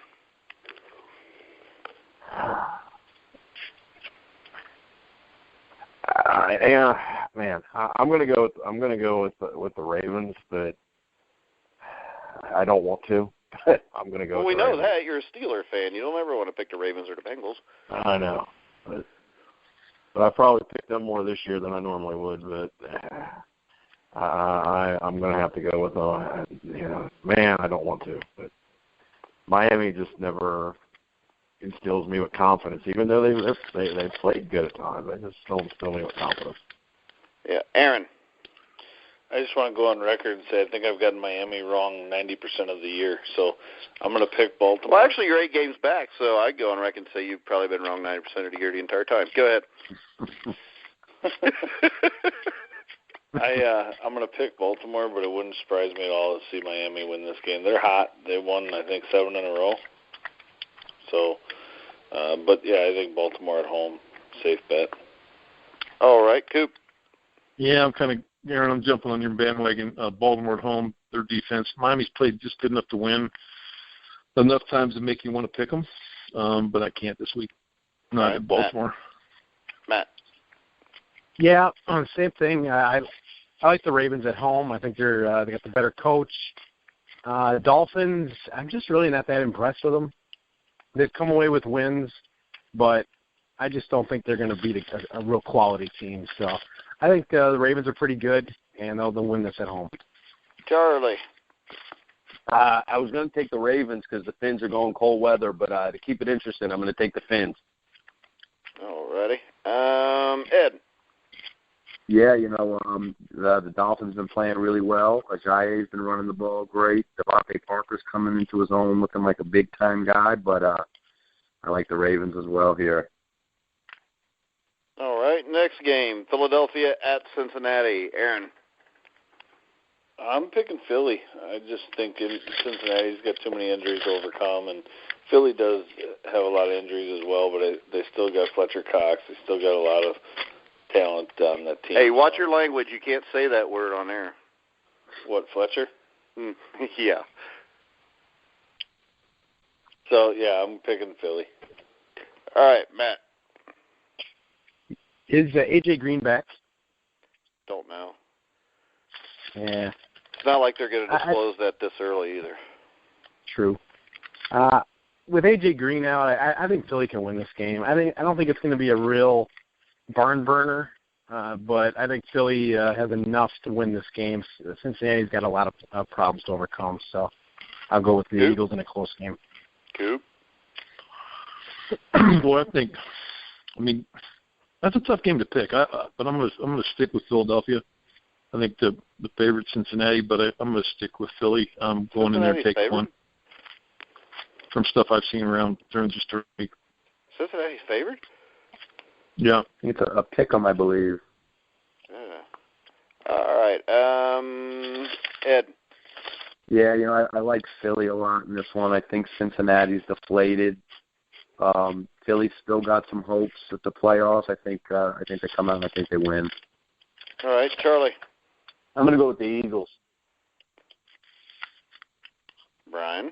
Speaker 6: I'm going to go with the Ravens, but I don't want to. I'm going to go.
Speaker 2: Well, we
Speaker 6: with the
Speaker 2: know
Speaker 6: Ravens.
Speaker 2: that you're a Steeler fan. You don't ever want to pick the Ravens or the Bengals.
Speaker 6: I know, but I probably picked them more this year than I normally would. But I'm going to have to go with man, I don't want to, but Miami just never instills me with confidence, even though they played good at times. They just don't instill me with confidence.
Speaker 2: Yeah, Aaron.
Speaker 7: I just want to go on record and say I think I've gotten Miami wrong 90% of the year, so I'm going to pick Baltimore.
Speaker 2: Well, actually, you're 8 games back, so I'd go on record and say you've probably been wrong 90% of the year the entire time. Go ahead.
Speaker 7: I'm going to pick Baltimore, but it wouldn't surprise me at all to see Miami win this game. They're hot. They won, I think, 7 in a row. So, but yeah, I think Baltimore at home, safe bet.
Speaker 2: All right, Coop.
Speaker 8: Yeah, Aaron, I'm jumping on your bandwagon. Baltimore at home, their defense. Miami's played just good enough to win enough times to make you want to pick them, but I can't this week. Not at Baltimore.
Speaker 2: Matt.
Speaker 3: Yeah, same thing. I like the Ravens at home. I think they got the better coach. Dolphins, I'm just really not that impressed with them. They've come away with wins, but I just don't think they're going to beat a real quality team. So I think the Ravens are pretty good, and they'll win this at home.
Speaker 2: Charlie.
Speaker 4: I was going to take the Ravens because the Fins are going cold weather, but to keep it interesting, I'm going to take the Fins.
Speaker 2: All righty. Ed.
Speaker 5: Yeah, the Dolphins have been playing really well. Ajayi's been running the ball great. Devontae Parker's coming into his own looking like a big-time guy, but I like the Ravens as well here.
Speaker 2: All right, next game, Philadelphia at Cincinnati. Aaron.
Speaker 7: I'm picking Philly. I just think Cincinnati's got too many injuries to overcome, and Philly does have a lot of injuries as well, but they still got Fletcher Cox. They still got a lot of talent on that team.
Speaker 2: Hey, watch your language. You can't say that word on air.
Speaker 7: What, Fletcher?
Speaker 2: Yeah.
Speaker 7: So, yeah, I'm picking Philly.
Speaker 2: All right, Matt.
Speaker 3: Is A.J. Green back?
Speaker 2: Don't know.
Speaker 3: Yeah.
Speaker 2: It's not like they're going to disclose that this early either.
Speaker 3: True. With A.J. Green out, I think Philly can win this game. I don't think it's going to be a real barn burner, but I think Philly has enough to win this game. Cincinnati's got a lot of problems to overcome, so I'll go with the Eagles in a close game.
Speaker 2: Coop?
Speaker 8: Boy, that's a tough game to pick. But I'm gonna stick with Philadelphia. I think the favorite Cincinnati, but I'm gonna stick with Philly. I'm going in there and take one. From stuff I've seen around during just a week.
Speaker 2: Cincinnati's favored?
Speaker 8: Yeah.
Speaker 5: It's a pick 'em, I believe.
Speaker 2: All right. Ed.
Speaker 5: Yeah, I like Philly a lot in this one. I think Cincinnati's deflated. Philly's still got some hopes at the playoffs. I think they come out and I think they win.
Speaker 2: All right, Charlie.
Speaker 4: I'm going to go with the Eagles.
Speaker 2: Brian.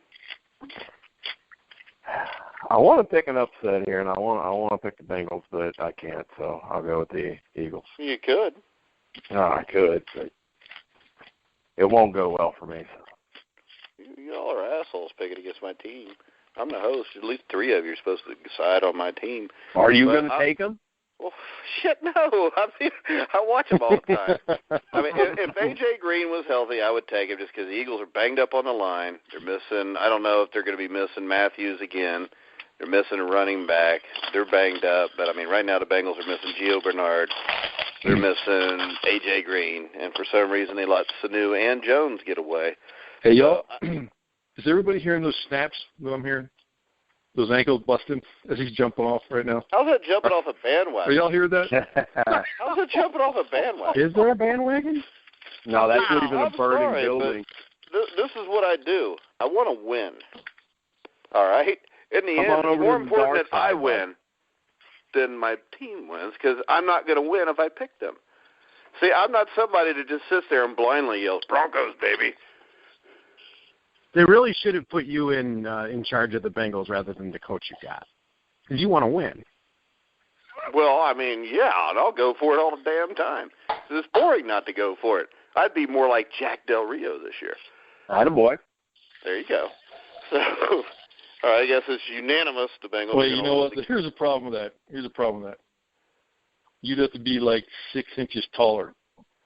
Speaker 6: I want to pick an upset here, and I want to pick the Bengals, but I can't, so I'll go with the Eagles.
Speaker 2: You could.
Speaker 6: Oh, I could, but it won't go well for me.
Speaker 2: You all are assholes picking against my team. I'm the host. At least 3 of you are supposed to decide on my team.
Speaker 4: Are you going to take them?
Speaker 2: Well, shit, no. I watch them all the time. If A.J. Green was healthy, I would take him just because the Eagles are banged up on the line. They're missing, I don't know if they're going to be missing Matthews again. They're missing a running back. They're banged up. But, right now the Bengals are missing Gio Bernard. They're missing A.J. Green. And for some reason they let Sanu and Jones get away.
Speaker 8: Hey, y'all, is everybody hearing those snaps that I'm hearing? Those ankles busting as he's jumping off right now.
Speaker 2: How's that jumping off a bandwagon?
Speaker 8: Are y'all hearing that?
Speaker 2: How's it jumping off a bandwagon?
Speaker 3: Is there a bandwagon?
Speaker 4: No, that's not even a burning
Speaker 2: sorry,
Speaker 4: building.
Speaker 2: This is what I do. I want to win. All right? In the end, it's more important that I win than my team wins because I'm not going to win if I pick them. See, I'm not somebody that just sits there and blindly yells, Broncos, baby.
Speaker 3: They really should have put you in charge of the Bengals rather than the coach you got, because you want to win.
Speaker 2: Well, yeah, and I'll go for it all the damn time. It's boring not to go for it. I'd be more like Jack Del Rio this year.
Speaker 4: Attaboy.
Speaker 2: There you go. So, all right, I guess it's unanimous. The Bengals.
Speaker 8: Well, you know what? Here's a problem with that. You'd have to be like 6 inches taller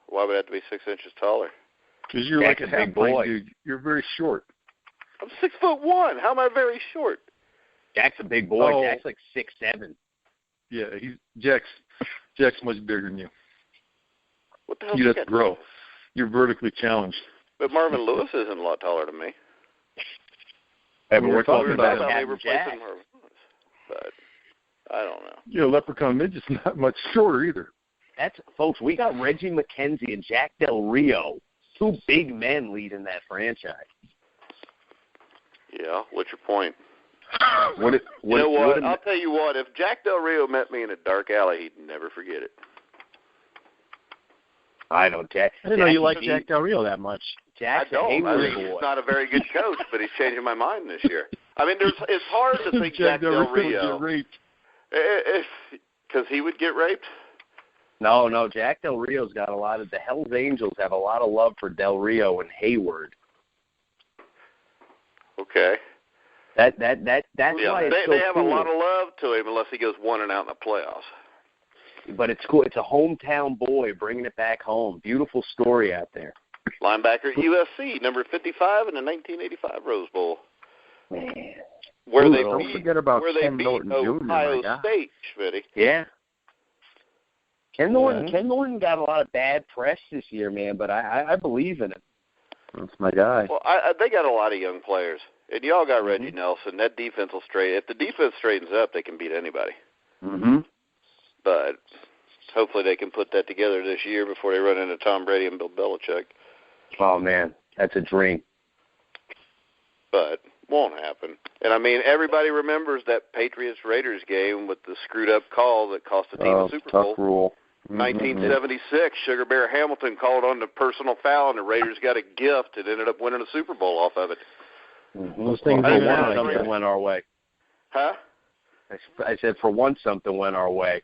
Speaker 2: Why would I have to be 6 inches taller?
Speaker 8: Because you're
Speaker 4: Jack's
Speaker 8: like
Speaker 4: a
Speaker 8: a
Speaker 4: big
Speaker 8: half-pint
Speaker 4: boy.
Speaker 8: dude. You're very short.
Speaker 2: I'm 6'1". How am I very short?
Speaker 4: Jack's a big boy.
Speaker 8: Oh.
Speaker 4: Jack's like 6'7".
Speaker 8: Yeah, Jack's much bigger than you.
Speaker 2: What the hell?
Speaker 8: You have to grow. You're vertically challenged.
Speaker 2: But Marvin Lewis isn't a lot taller than me.
Speaker 4: Hey, but we're talking
Speaker 2: We were
Speaker 4: about
Speaker 2: maybe
Speaker 4: having
Speaker 2: replacing
Speaker 4: Jack.
Speaker 2: Marvin Lewis. But I don't know.
Speaker 8: You know, Leprechaun Midget's not much shorter either.
Speaker 4: That's, folks, we got Reggie McKenzie and Jack Del Rio, 2 big men leading that franchise.
Speaker 2: Yeah, what's your point?
Speaker 4: What
Speaker 2: I'll tell you what. If Jack Del Rio met me in a dark alley, he'd never forget it.
Speaker 4: I know, Jack.
Speaker 3: I didn't know you liked Jack Del Rio that much.
Speaker 4: Jack's
Speaker 2: I don't.
Speaker 4: a Hayward
Speaker 2: I think
Speaker 4: boy.
Speaker 2: he's not a very good coach, but he's changing my mind this year. I mean, it's hard to think Jack Del Rio. Because he would get raped?
Speaker 4: No, Jack Del Rio's got a lot of, the Hells Angels have a lot of love for Del Rio and Hayward.
Speaker 2: Okay.
Speaker 4: That's why it's so
Speaker 2: they have
Speaker 4: cool.
Speaker 2: a lot of love to him unless he goes 1-out in the playoffs.
Speaker 4: But it's cool. It's a hometown boy bringing it back home. Beautiful story out there.
Speaker 2: Linebacker at USC, number 55 in the 1985 Rose Bowl.
Speaker 4: Man.
Speaker 2: Where
Speaker 5: Ooh,
Speaker 2: they
Speaker 5: don't
Speaker 2: beat,
Speaker 5: forget about
Speaker 2: where they
Speaker 5: Ken
Speaker 2: beat
Speaker 5: Norton Jr.,
Speaker 2: Ohio
Speaker 5: my God.
Speaker 2: State, Schmitty.
Speaker 4: Yeah. Ken Norton got a lot of bad press this year, man, but I believe in him.
Speaker 5: That's my guy.
Speaker 2: Well, they got a lot of young players. And y'all got Reggie Nelson. That defense will if the defense straightens up, they can beat anybody.
Speaker 4: Mm-hmm.
Speaker 2: But hopefully they can put that together this year before they run into Tom Brady and Bill Belichick.
Speaker 4: Oh, man, that's a dream.
Speaker 2: But won't happen. And, I mean, everybody remembers that Patriots-Raiders game with the screwed-up call that cost the team a Super Bowl.
Speaker 5: Tough rule.
Speaker 2: 1976, Sugar Bear Hamilton called on the personal foul, and the Raiders got a gift and ended up winning the Super Bowl off of it.
Speaker 4: Mm-hmm.
Speaker 3: Those things
Speaker 4: Something went our way.
Speaker 2: Huh?
Speaker 4: I said, for once, something went our way.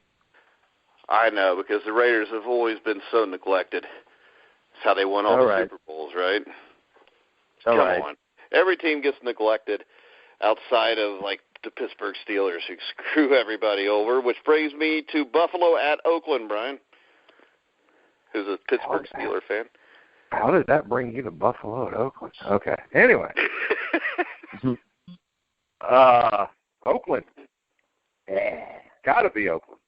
Speaker 2: I know, because the Raiders have always been so neglected. That's how they won all the Super Bowls, right? Come on. Every team gets neglected outside of, like, the Pittsburgh Steelers, who screw everybody over, which brings me to Buffalo at Oakland, Brian, who's a Pittsburgh Steeler fan.
Speaker 6: How did that bring you to Buffalo at Oakland? Okay. Anyway. Oakland.
Speaker 4: Yeah.
Speaker 6: Gotta be Oakland.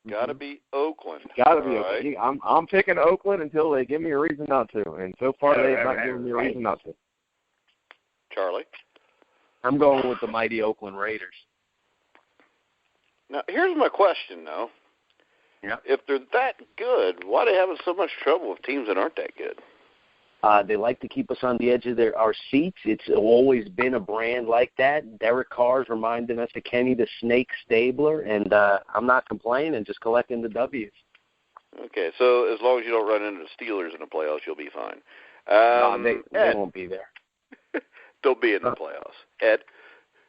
Speaker 2: Gotta be Oakland.
Speaker 6: Gotta be
Speaker 2: All
Speaker 6: Oakland.
Speaker 2: right.
Speaker 6: I'm picking Oakland until they give me a reason not to, and so far they've not given me a reason not to.
Speaker 2: Charlie?
Speaker 4: I'm going with the mighty Oakland Raiders.
Speaker 2: Now, here's my question, though.
Speaker 4: Yeah.
Speaker 2: If they're that good, why are they having so much trouble with teams that aren't that good?
Speaker 4: They like to keep us on the edge of our seats. It's always been a brand like that. Derek Carr's reminding us of Kenny the Snake Stabler, and I'm not complaining, just collecting the W's.
Speaker 2: Okay, so as long as you don't run into the Steelers in the playoffs, you'll be fine.
Speaker 4: No, they won't be there.
Speaker 2: They'll be in the playoffs. Ed?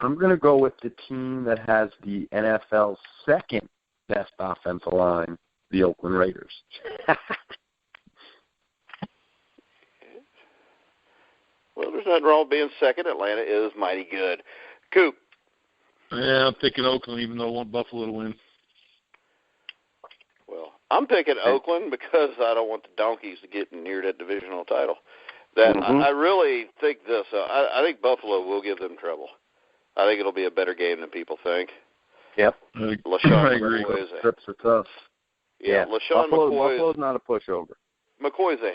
Speaker 5: I'm going to go with the team that has the NFL's second best offensive line, the Oakland Raiders.
Speaker 2: Well, there's nothing wrong with being second. Atlanta is mighty good. Coop?
Speaker 8: Yeah, I'm picking Oakland, even though I want Buffalo to win.
Speaker 2: Well, I'm picking Oakland because I don't want the Donkeys to get near that divisional title. I really think this. I think Buffalo will give them trouble. I think it'll be a better game than people think.
Speaker 4: Yep.
Speaker 2: LaShawn
Speaker 8: I agree.
Speaker 2: McCoy
Speaker 5: Trips are tough.
Speaker 2: Yeah, LaShawn
Speaker 4: Buffalo's not a pushover.
Speaker 2: McCoy's a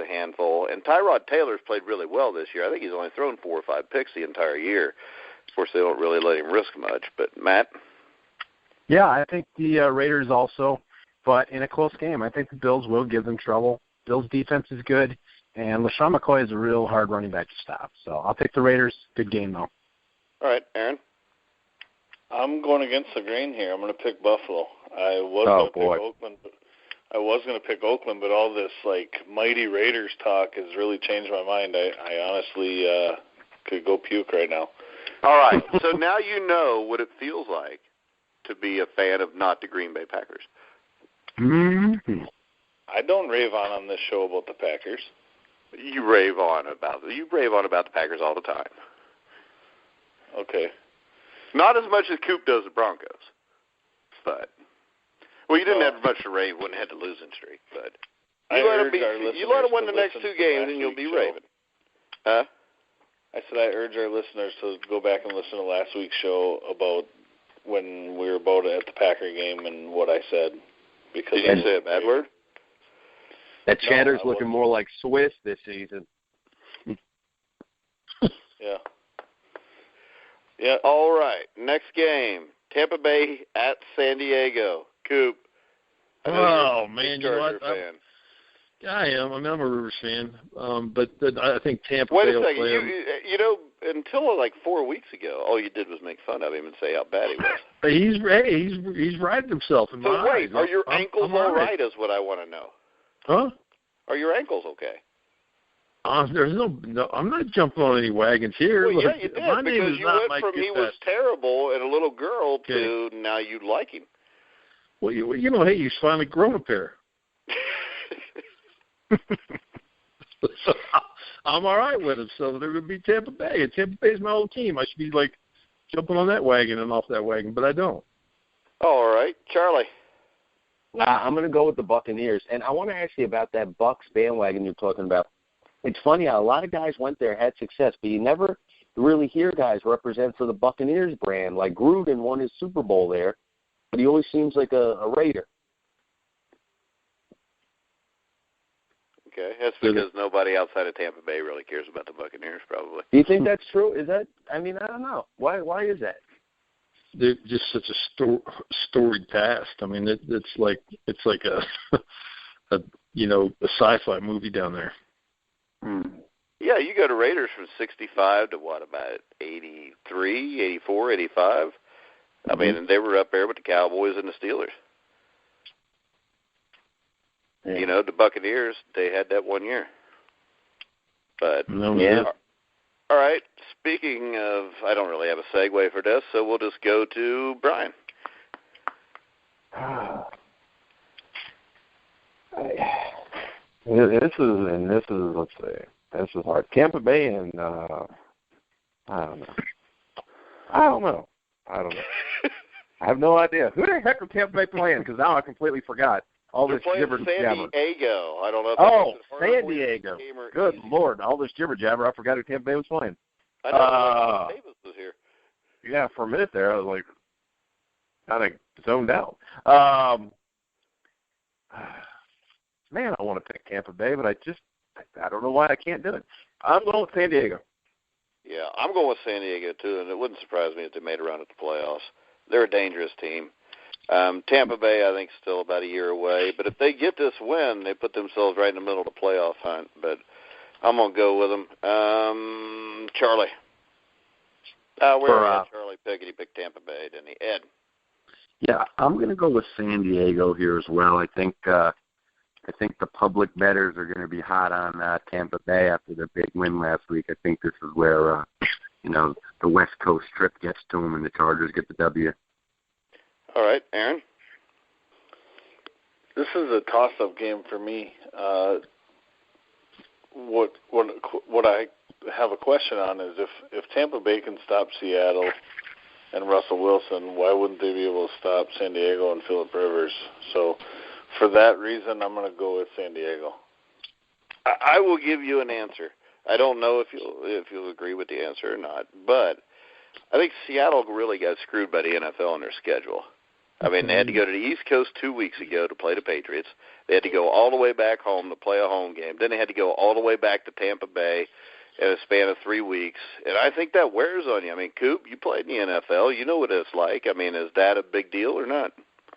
Speaker 2: handful, and Tyrod Taylor's played really well this year. I think he's only thrown 4 or 5 picks the entire year. Of course, they don't really let him risk much. But Matt?
Speaker 3: Yeah, I think the Raiders also, but in a close game. I think the Bills will give them trouble. Bills' defense is good, and LaShawn McCoy is a real hard running back to stop. So I'll pick the Raiders. Good game, though.
Speaker 2: All right, Aaron?
Speaker 7: I'm going against the grain here. I'm going to pick Buffalo. I was going to pick Oakland, but all this like mighty Raiders talk has really changed my mind. I honestly could go puke right now.
Speaker 2: All right, so now you know what it feels like to be a fan of not the Green Bay Packers.
Speaker 3: Mm-hmm.
Speaker 7: I don't rave on this show about the Packers.
Speaker 2: You rave on about the Packers all the time.
Speaker 7: Okay.
Speaker 2: Not as much as Coop does the Broncos, but you didn't have much to rave when they had the losing streak. But You let them win the next 2 games, and you'll be raving. Huh?
Speaker 7: I said I urge our listeners to go back and listen to last week's show about when we were about at the Packer game and what I said. Because
Speaker 2: Did you say a bad word?
Speaker 4: That Cheddar's looking more like Swiss this season.
Speaker 7: Yeah.
Speaker 2: Yeah. All right. Next game, Tampa Bay at San Diego. Coop.
Speaker 8: Oh, man. You know what?
Speaker 2: Fan.
Speaker 8: I am. I'm a Rivers fan. But I think Tampa
Speaker 2: Wait
Speaker 8: Bay
Speaker 2: a
Speaker 8: will
Speaker 2: second.
Speaker 8: play
Speaker 2: You know, until like 4 weeks ago, all you did was make fun of him and say how bad he was.
Speaker 8: But he's righted himself in my eyes.
Speaker 2: Are your ankles
Speaker 8: I'm
Speaker 2: all right is what I want to know.
Speaker 8: Huh?
Speaker 2: Are your ankles okay?
Speaker 8: There's no, I'm not jumping on any wagons here.
Speaker 2: Well,
Speaker 8: Look,
Speaker 2: yeah, you did,
Speaker 8: my name
Speaker 2: because
Speaker 8: is
Speaker 2: you
Speaker 8: not
Speaker 2: went
Speaker 8: Mike
Speaker 2: from he
Speaker 8: Goodpaster.
Speaker 2: was terrible and a little girl to now you like him.
Speaker 8: Well, you know, hey, he's finally grown a pair. I'm all right with him. So they're going to be Tampa Bay. And Tampa Bay's my old team. I should be, like, jumping on that wagon and off that wagon, but I don't.
Speaker 2: All right. Charlie.
Speaker 4: I'm going to go with the Buccaneers. And I want to ask you about that Bucs bandwagon you're talking about. It's funny how a lot of guys went there, had success, but you never really hear guys represent for the Buccaneers brand. Like Gruden won his Super Bowl there, but he always seems like a Raider.
Speaker 2: Okay, that's because nobody outside of Tampa Bay really cares about the Buccaneers, probably.
Speaker 4: Do you think that's true? Is that? I mean, I don't know. Why is that?
Speaker 8: They're just such a storied past. I mean, it's like a sci-fi movie down there.
Speaker 2: Yeah, you go to Raiders from 65 to what, about 83, 84, 85? I mean, they were up there with the Cowboys and the Steelers. Yeah. You know, the Buccaneers, they had that 1 year. But,
Speaker 8: yeah.
Speaker 2: All right, speaking of, I don't really have a segue for this, so we'll just go to Brian.
Speaker 6: This is let's see. This is hard. Tampa Bay and I don't know. I have no idea. Who the heck are Tampa Bay playing? Because now I completely forgot. All
Speaker 2: They're
Speaker 6: this
Speaker 2: playing
Speaker 6: jibber
Speaker 2: San Diego. I don't know.
Speaker 6: If San Diego. Good Lord, all this jibber jabber. I forgot who Tampa Bay was playing.
Speaker 2: I know Davis was here.
Speaker 6: Yeah, for a minute there, I was like, kind of zoned out. Man, I want to pick Tampa Bay, but I don't know why I can't do it. I'm going with San Diego.
Speaker 2: Yeah, I'm going with San Diego, too, and it wouldn't surprise me if they made a run at the playoffs. They're a dangerous team. Tampa Bay, I think, is still about a year away. But if they get this win, they put themselves right in the middle of the playoff hunt. But I'm going to go with them. Charlie. Charlie picked? He picked Tampa Bay, didn't he? Ed.
Speaker 5: Yeah, I'm going to go with San Diego here as well. I think the public bettors are going to be hot on Tampa Bay after their big win last week. I think this is where, the West Coast trip gets to them and the Chargers get the W.
Speaker 2: All right, Aaron?
Speaker 7: This is a toss-up game for me. What I have a question on is if Tampa Bay can stop Seattle and Russell Wilson, why wouldn't they be able to stop San Diego and Phillip Rivers? So for that reason, I'm going to go with San Diego.
Speaker 2: I will give you an answer. I don't know if you'll agree with the answer or not, but I think Seattle really got screwed by the NFL on their schedule. I mean, they had to go to the East Coast 2 weeks ago to play the Patriots. They had to go all the way back home to play a home game. Then they had to go all the way back to Tampa Bay in a span of 3 weeks. And I think that wears on you. I mean, Coop, you played in the NFL. You know what it's like. I mean, is that a big deal or not?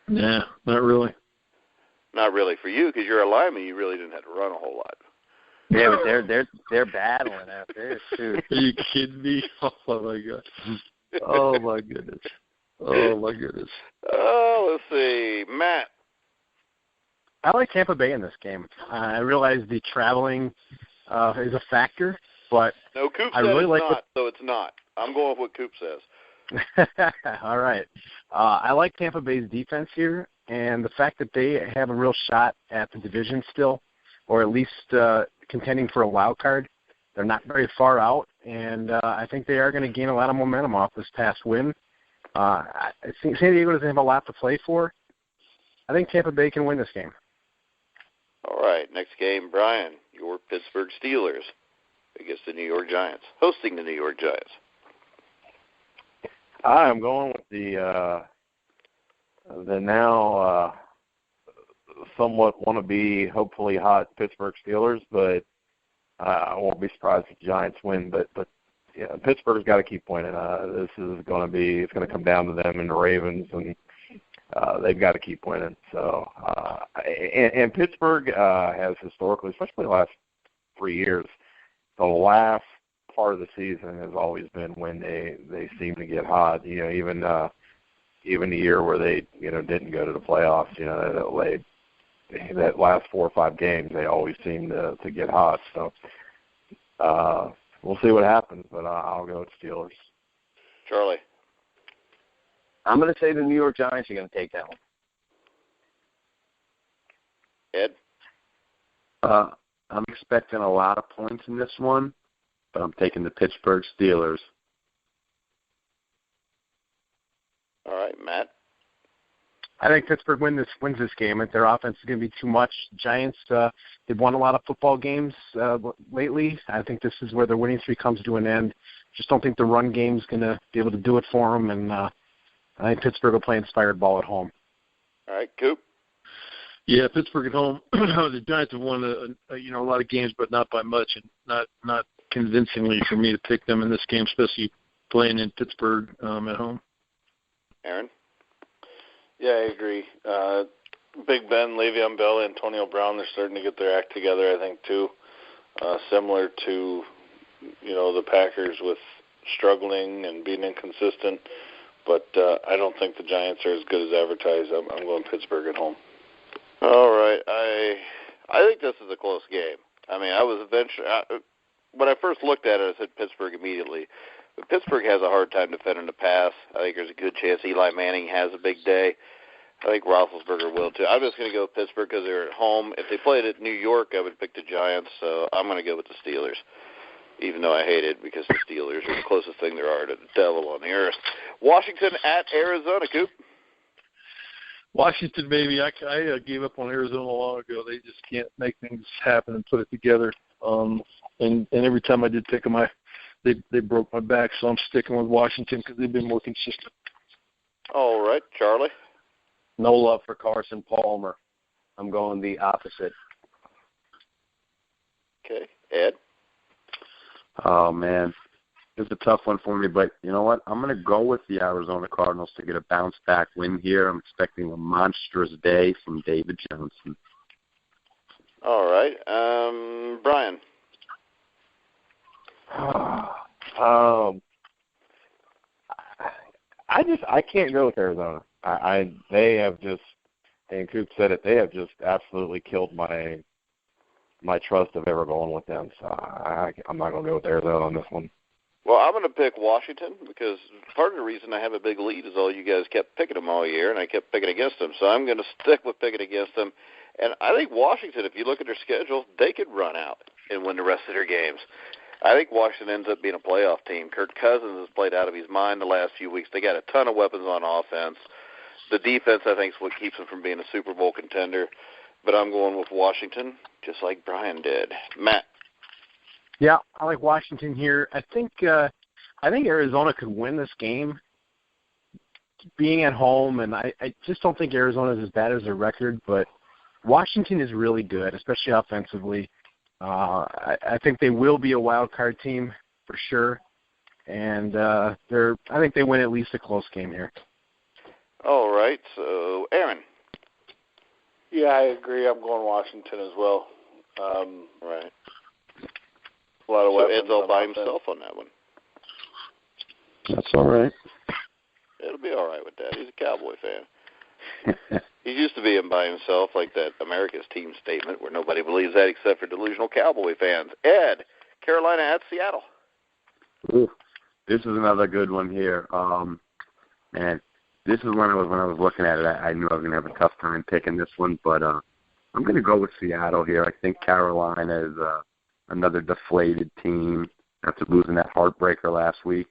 Speaker 8: Nah, not really.
Speaker 2: Not really for you because you're a lineman. You really didn't have to run a whole lot.
Speaker 4: Yeah, but they're battling out there too.
Speaker 8: Are you kidding me? Oh my God! Oh my goodness! Oh my goodness!
Speaker 2: Oh, let's see, Matt.
Speaker 3: I like Tampa Bay in this game. I realize the traveling is a factor, but
Speaker 2: no, Coop
Speaker 3: I
Speaker 2: said
Speaker 3: really
Speaker 2: it's
Speaker 3: like
Speaker 2: not, so it's not. I'm going with what Coop says.
Speaker 3: All right. I like Tampa Bay's defense here, and the fact that they have a real shot at the division still, or at least contending for a wild card. They're not very far out, and I think they are going to gain a lot of momentum off this past win. I think San Diego doesn't have a lot to play for. I think Tampa Bay can win this game.
Speaker 2: All right, next game, Brian, your Pittsburgh Steelers against the New York Giants, hosting the New York Giants.
Speaker 6: I'm going with the now somewhat wannabe, hopefully hot Pittsburgh Steelers, but I won't be surprised if the Giants win. But yeah, Pittsburgh's got to keep winning. This is going to come down to them and the Ravens, and they've got to keep winning. So and Pittsburgh has historically, especially the last 3 years, the last part of the season has always been when they seem to get hot. You know, even the year where they didn't go to the playoffs. You know, that last 4 or 5 games they always seem to get hot. So we'll see what happens, but I'll go with Steelers.
Speaker 2: Charlie,
Speaker 4: I'm going to say the New York Giants are going to take that one.
Speaker 2: Ed?
Speaker 5: I'm expecting a lot of points in this one, but I'm taking the Pittsburgh Steelers.
Speaker 2: All right, Matt?
Speaker 3: I think Pittsburgh wins this game. Their offense is going to be too much. Giants, they've won a lot of football games lately. I think this is where their winning streak comes to an end. Just don't think the run game's going to be able to do it for them, and I think Pittsburgh will play inspired ball at home.
Speaker 2: All right, Coop?
Speaker 8: Yeah, Pittsburgh at home. The Giants have won a lot of games, but not by much, and not convincingly for me to pick them in this game, especially playing in Pittsburgh at home.
Speaker 2: Aaron?
Speaker 7: Yeah, I agree. Big Ben, Le'Veon Bell, Antonio Brown, they're starting to get their act together, I think, too. Similar to, the Packers with struggling and being inconsistent. But I don't think the Giants are as good as advertised. I'm going Pittsburgh at home.
Speaker 2: All right. I think this is a close game. I mean, when I first looked at it, I said Pittsburgh immediately. But Pittsburgh has a hard time defending the pass. I think there's a good chance Eli Manning has a big day. I think Roethlisberger will, too. I'm just going to go with Pittsburgh because they're at home. If they played at New York, I would pick the Giants. So I'm going to go with the Steelers, even though I hate it because the Steelers are the closest thing there are to the devil on the earth. Washington at Arizona, Coop.
Speaker 8: Washington, baby. I gave up on Arizona long ago. They just can't make things happen and put it together. And every time I did pick them, they broke my back. So I'm sticking with Washington because they've been more consistent.
Speaker 2: All right, Charlie.
Speaker 4: No love for Carson Palmer. I'm going the opposite.
Speaker 2: Okay, Ed.
Speaker 5: Oh man, it's a tough one for me, but you know what? I'm going to go with the Arizona Cardinals to get a bounce-back win here. I'm expecting a monstrous day from David Johnson.
Speaker 2: All right. Brian.
Speaker 6: I can't go with Arizona. They have just, and Coop said it, they have just absolutely killed my trust of ever going with them. So I'm not going to go with Arizona on this one.
Speaker 2: Well, I'm going to pick Washington because part of the reason I have a big lead is all you guys kept picking them all year, and I kept picking against them. So I'm going to stick with picking against them. And I think Washington, if you look at their schedule, they could run out and win the rest of their games. I think Washington ends up being a playoff team. Kirk Cousins has played out of his mind the last few weeks. They got a ton of weapons on offense. The defense, I think, is what keeps them from being a Super Bowl contender. But I'm going with Washington, just like Brian did. Matt.
Speaker 3: Yeah, I like Washington here. I think Arizona could win this game being at home, and I just don't think Arizona is as bad as their record, but Washington is really good, especially offensively. I think they will be a wild card team for sure, and I think they win at least a close game here.
Speaker 2: All right, so Aaron.
Speaker 7: Yeah, I agree. I'm going Washington as well.
Speaker 2: Right.
Speaker 7: A lot of
Speaker 2: so
Speaker 7: weapons.
Speaker 2: Ed's all by himself on that one.
Speaker 5: That's all right.
Speaker 2: It'll be all right with that. He's a Cowboy fan. He used to be by himself, like that America's team statement where nobody believes that except for delusional Cowboy fans. Ed, Carolina at Seattle.
Speaker 5: Ooh, this is another good one here. Man, this is when I was looking at it, I knew I was going to have a tough time picking this one, but I'm going to go with Seattle here. I think Carolina is another deflated team after losing that heartbreaker last week.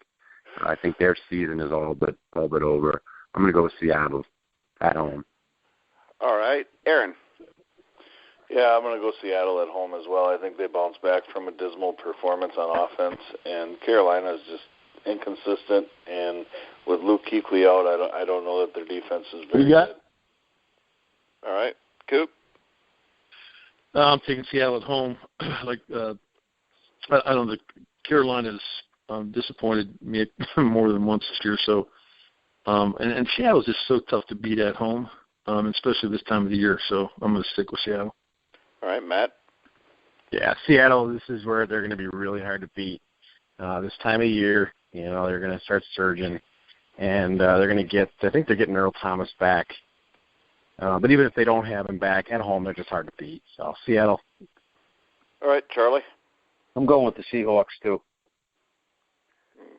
Speaker 5: I think their season is all but over. I'm going to go with Seattle at home.
Speaker 2: All right. Aaron.
Speaker 7: Yeah, I'm going to go Seattle at home as well. I think they bounce back from a dismal performance on offense, and Carolina is just inconsistent. And with Luke Kuechly out, I don't know that their defense is very good. All right, Coop.
Speaker 8: I'm taking Seattle at home. I don't think Carolina's disappointed me more than once this year. So, and Seattle's just so tough to beat at home, especially this time of the year. So I'm going to stick with Seattle.
Speaker 2: All right, Matt.
Speaker 3: Yeah, Seattle. This is where they're going to be really hard to beat. This time of year, they're going to start surging, and they're going to get. I think they're getting Earl Thomas back. But even if they don't have him back at home, they're just hard to beat. So Seattle.
Speaker 2: All right, Charlie.
Speaker 5: I'm going with the Seahawks too.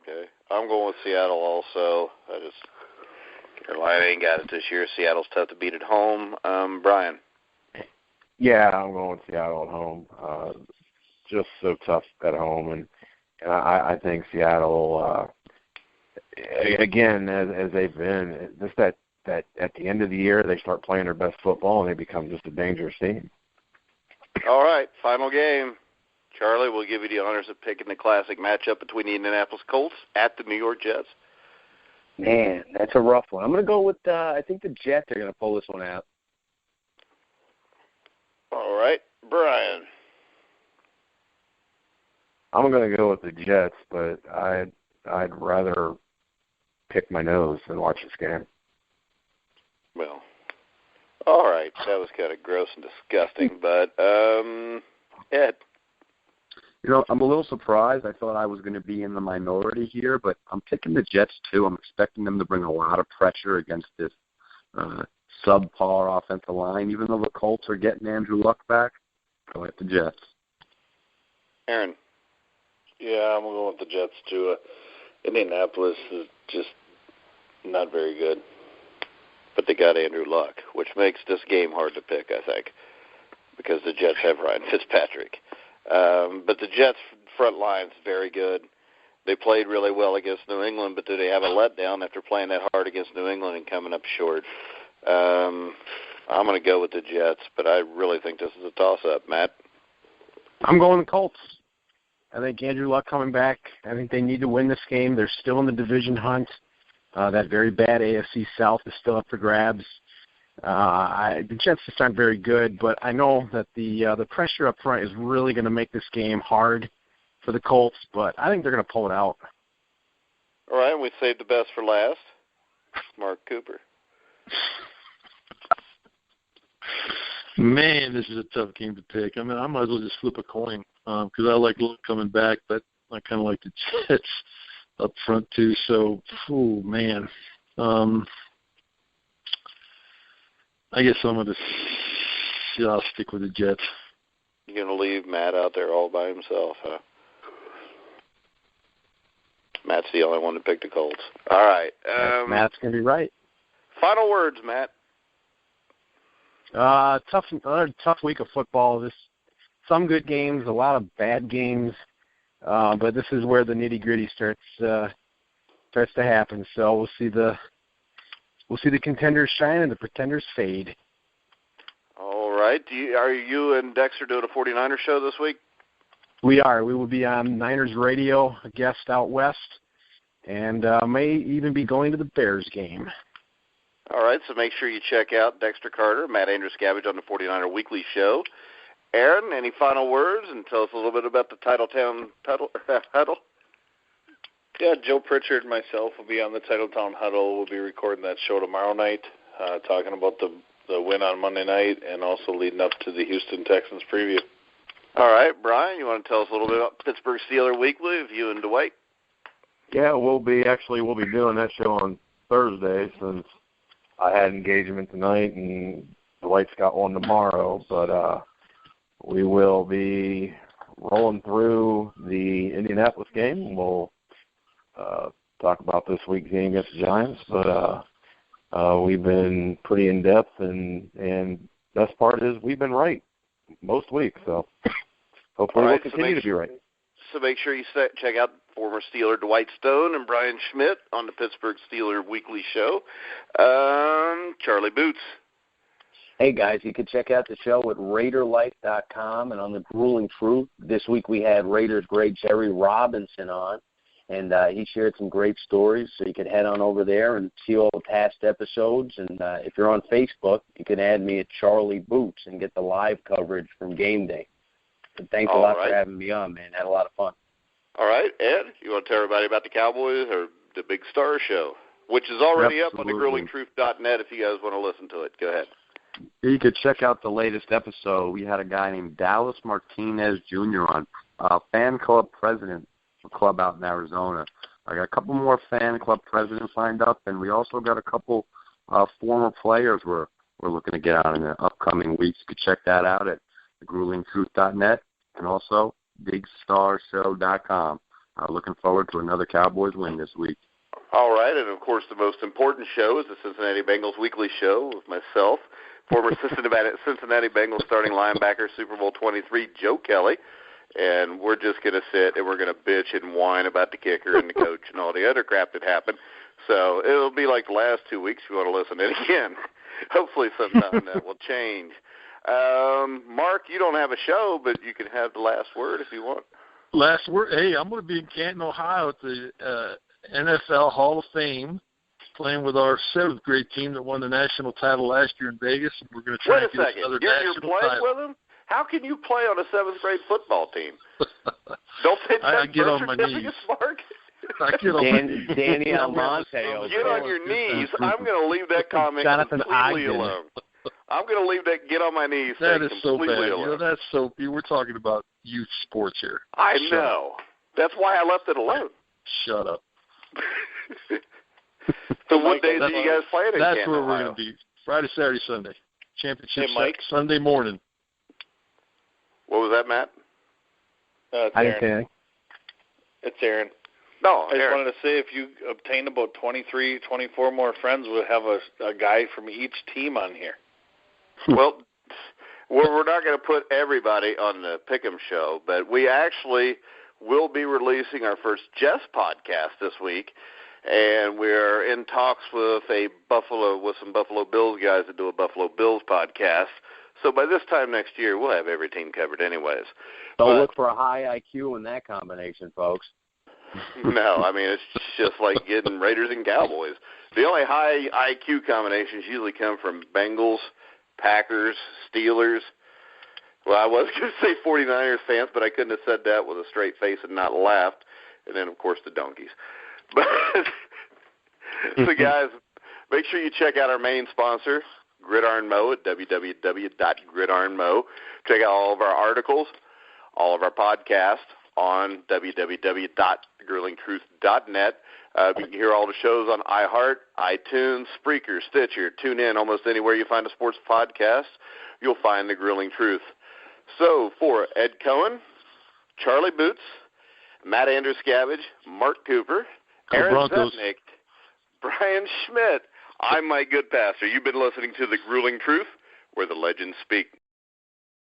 Speaker 2: Okay, I'm going with Seattle also. Carolina ain't got it this year. Seattle's tough to beat at home. Brian.
Speaker 6: Yeah, I'm going with Seattle at home. Just so tough at home, and I think Seattle, again, as they've been, just that at the end of the year they start playing their best football and they become just a dangerous team.
Speaker 2: All right, final game. Charlie, we'll give you the honors of picking the classic matchup between the Indianapolis Colts at the New York Jets.
Speaker 5: Man, that's a rough one. I'm going to go with, I think the Jets are going to pull this one out.
Speaker 2: All right, Brian.
Speaker 6: I'm going to go with the Jets, but I'd rather pick my nose than watch this game.
Speaker 2: Well, all right. That was kind of gross and disgusting, but Ed.
Speaker 5: I'm a little surprised. I thought I was going to be in the minority here, but I'm picking the Jets too. I'm expecting them to bring a lot of pressure against this subpar offensive line. Even though the Colts are getting Andrew Luck back, go with the Jets.
Speaker 2: Aaron.
Speaker 7: Yeah, I'm going with the Jets too. Indianapolis is just not very good.
Speaker 2: But they got Andrew Luck, which makes this game hard to pick, I think, because the Jets have Ryan Fitzpatrick. But the Jets' front line's very good. They played really well against New England, but do they have a letdown after playing that hard against New England and coming up short? I'm going to go with the Jets, but I really think this is a toss-up. Matt?
Speaker 3: I'm going the Colts. I think Andrew Luck coming back. I think they need to win this game. They're still in the division hunt. That very bad AFC South is still up for grabs. The Jets just aren't very good, but I know that the pressure up front is really going to make this game hard for the Colts, but I think they're going to pull it out.
Speaker 2: All right, we saved the best for last. Mark Cooper.
Speaker 8: Man, this is a tough game to pick. I mean, I might as well just flip a coin because I like Luck coming back, but I kind of like the Jets up front too. So, man. I guess I'm going to I'll stick with the Jets.
Speaker 2: You're going to leave Matt out there all by himself, huh? Matt's the only one to pick the Colts. All right.
Speaker 3: Matt's going to be right.
Speaker 2: Final words, Matt.
Speaker 3: Another tough week of football. Some good games, a lot of bad games, but this is where the nitty-gritty starts to happen. So we'll see the contenders shine and the pretenders fade.
Speaker 2: All right. Are you and Dexter doing a 49ers show this week?
Speaker 3: We are. We will be on Niners Radio, a guest out west, and may even be going to the Bears game.
Speaker 2: All right, so make sure you check out Dexter Carter, Matt Andruscavage on the 49er Weekly Show. Aaron, any final words, and tell us a little bit about the Titletown Huddle?
Speaker 7: Yeah, Joe Pritchard and myself will be on the Titletown Huddle. We'll be recording that show tomorrow night, talking about the win on Monday night and also leading up to the Houston Texans preview.
Speaker 2: All right, Brian, you want to tell us a little bit about Pittsburgh Steelers Weekly with you and Dwight?
Speaker 6: Yeah, we'll be doing that show on Thursday since I had engagement tonight and Dwight's got one tomorrow, but we will be rolling through the Indianapolis game. We'll talk about this week's game against the Giants, but we've been pretty in-depth, and best part is we've been right most weeks, so hopefully we'll continue to be right.
Speaker 2: So make sure you check out former Steeler Dwight Stone and Brian Schmidt on the Pittsburgh Steelers Weekly Show. Charlie Boots.
Speaker 9: Hey, guys, you can check out the show at RaiderLife.com and on the Grueling Truth. This week we had Raiders great Jerry Robinson on, and he shared some great stories, so you can head on over there and see all the past episodes. And if you're on Facebook, you can add me at Charlie Boots and get the live coverage from game day. And thanks a lot for having me on, man. Had a lot of fun.
Speaker 2: All right, Ed, you want to tell everybody about the Cowboys or the Big Star Show, which is already up on the grillingtruth.net if you guys want to listen to it. Go ahead.
Speaker 5: You could check out the latest episode. We had a guy named Dallas Martinez Jr. on, fan club president for a club out in Arizona. I got a couple more fan club presidents lined up, and we also got a couple former players we're looking to get on in the upcoming weeks. You could check that out at thegruelingtruth.net and also bigstarshow.com. Looking forward to another Cowboys win this week.
Speaker 2: All right, and of course the most important show is the Cincinnati Bengals Weekly Show with myself, former Cincinnati Bengals starting linebacker, Super Bowl 23, Joe Kelly, and we're just going to sit and we're going to bitch and whine about the kicker and the coach and all the other crap that happened. So it'll be like the last 2 weeks if you want to listen to it again. Hopefully sometime that will change. Mark, you don't have a show, but you can have the last word if you want.
Speaker 8: Last word. Hey, I'm going to be in Canton, Ohio at the NFL Hall of Fame, playing with our 7th grade team that won the national title last year in Vegas. And we're going to try and get another national title.
Speaker 2: You're playing with them? How can you play on a 7th grade football team? Don't they take birth certificates, Mark?
Speaker 9: Danny Almonte.
Speaker 2: Get on your knees. I'm going to leave that comment completely alone. I'm going to leave that get on my knees.
Speaker 8: That is so bad.
Speaker 2: Alone.
Speaker 8: That's so. We're talking about youth sports here.
Speaker 2: I know. That's why I left it alone.
Speaker 8: Shut up.
Speaker 2: So what days are you guys playing in
Speaker 8: That's
Speaker 2: Canton,
Speaker 8: where we're
Speaker 2: Ohio?
Speaker 8: going to be. Friday, Saturday, Sunday. Championship
Speaker 7: Sunday
Speaker 8: morning.
Speaker 2: What was that, Matt?
Speaker 7: It's
Speaker 3: I
Speaker 7: Aaron.
Speaker 3: didn't say anything.
Speaker 7: It's Aaron.
Speaker 2: No,
Speaker 7: I just wanted to say if you obtain about 23, 24 more friends, we'll have a guy from each team on here.
Speaker 2: Well, we're not going to put everybody on the Pick'em show, but we actually will be releasing our first Jess podcast this week, and we're in talks with some Buffalo Bills guys to do a Buffalo Bills podcast. So by this time next year, we'll have every team covered anyways.
Speaker 9: Don't look for a high IQ in that combination, folks.
Speaker 2: No, I mean, it's just like getting Raiders and Cowboys. The only high IQ combinations usually come from Bengals, Packers, Steelers. Well, I was going to say 49ers fans, but I couldn't have said that with a straight face and not laughed. And then, of course, the Donkeys. But so, guys, make sure you check out our main sponsor, Gridiron Mow, at www.gridironmow. Check out all of our articles, all of our podcasts on www.grillingtruth.net. You can hear all the shows on iHeart, iTunes, Spreaker, Stitcher, TuneIn, almost anywhere you find a sports podcast, you'll find The Grilling Truth. So for Ed Cohen, Charlie Boots, Matt Andruscavage, Mark Cooper, Aaron Zepnick, Brian Schmidt, I'm Mike Goodpaster. You've been listening to The Grueling Truth, where the legends speak.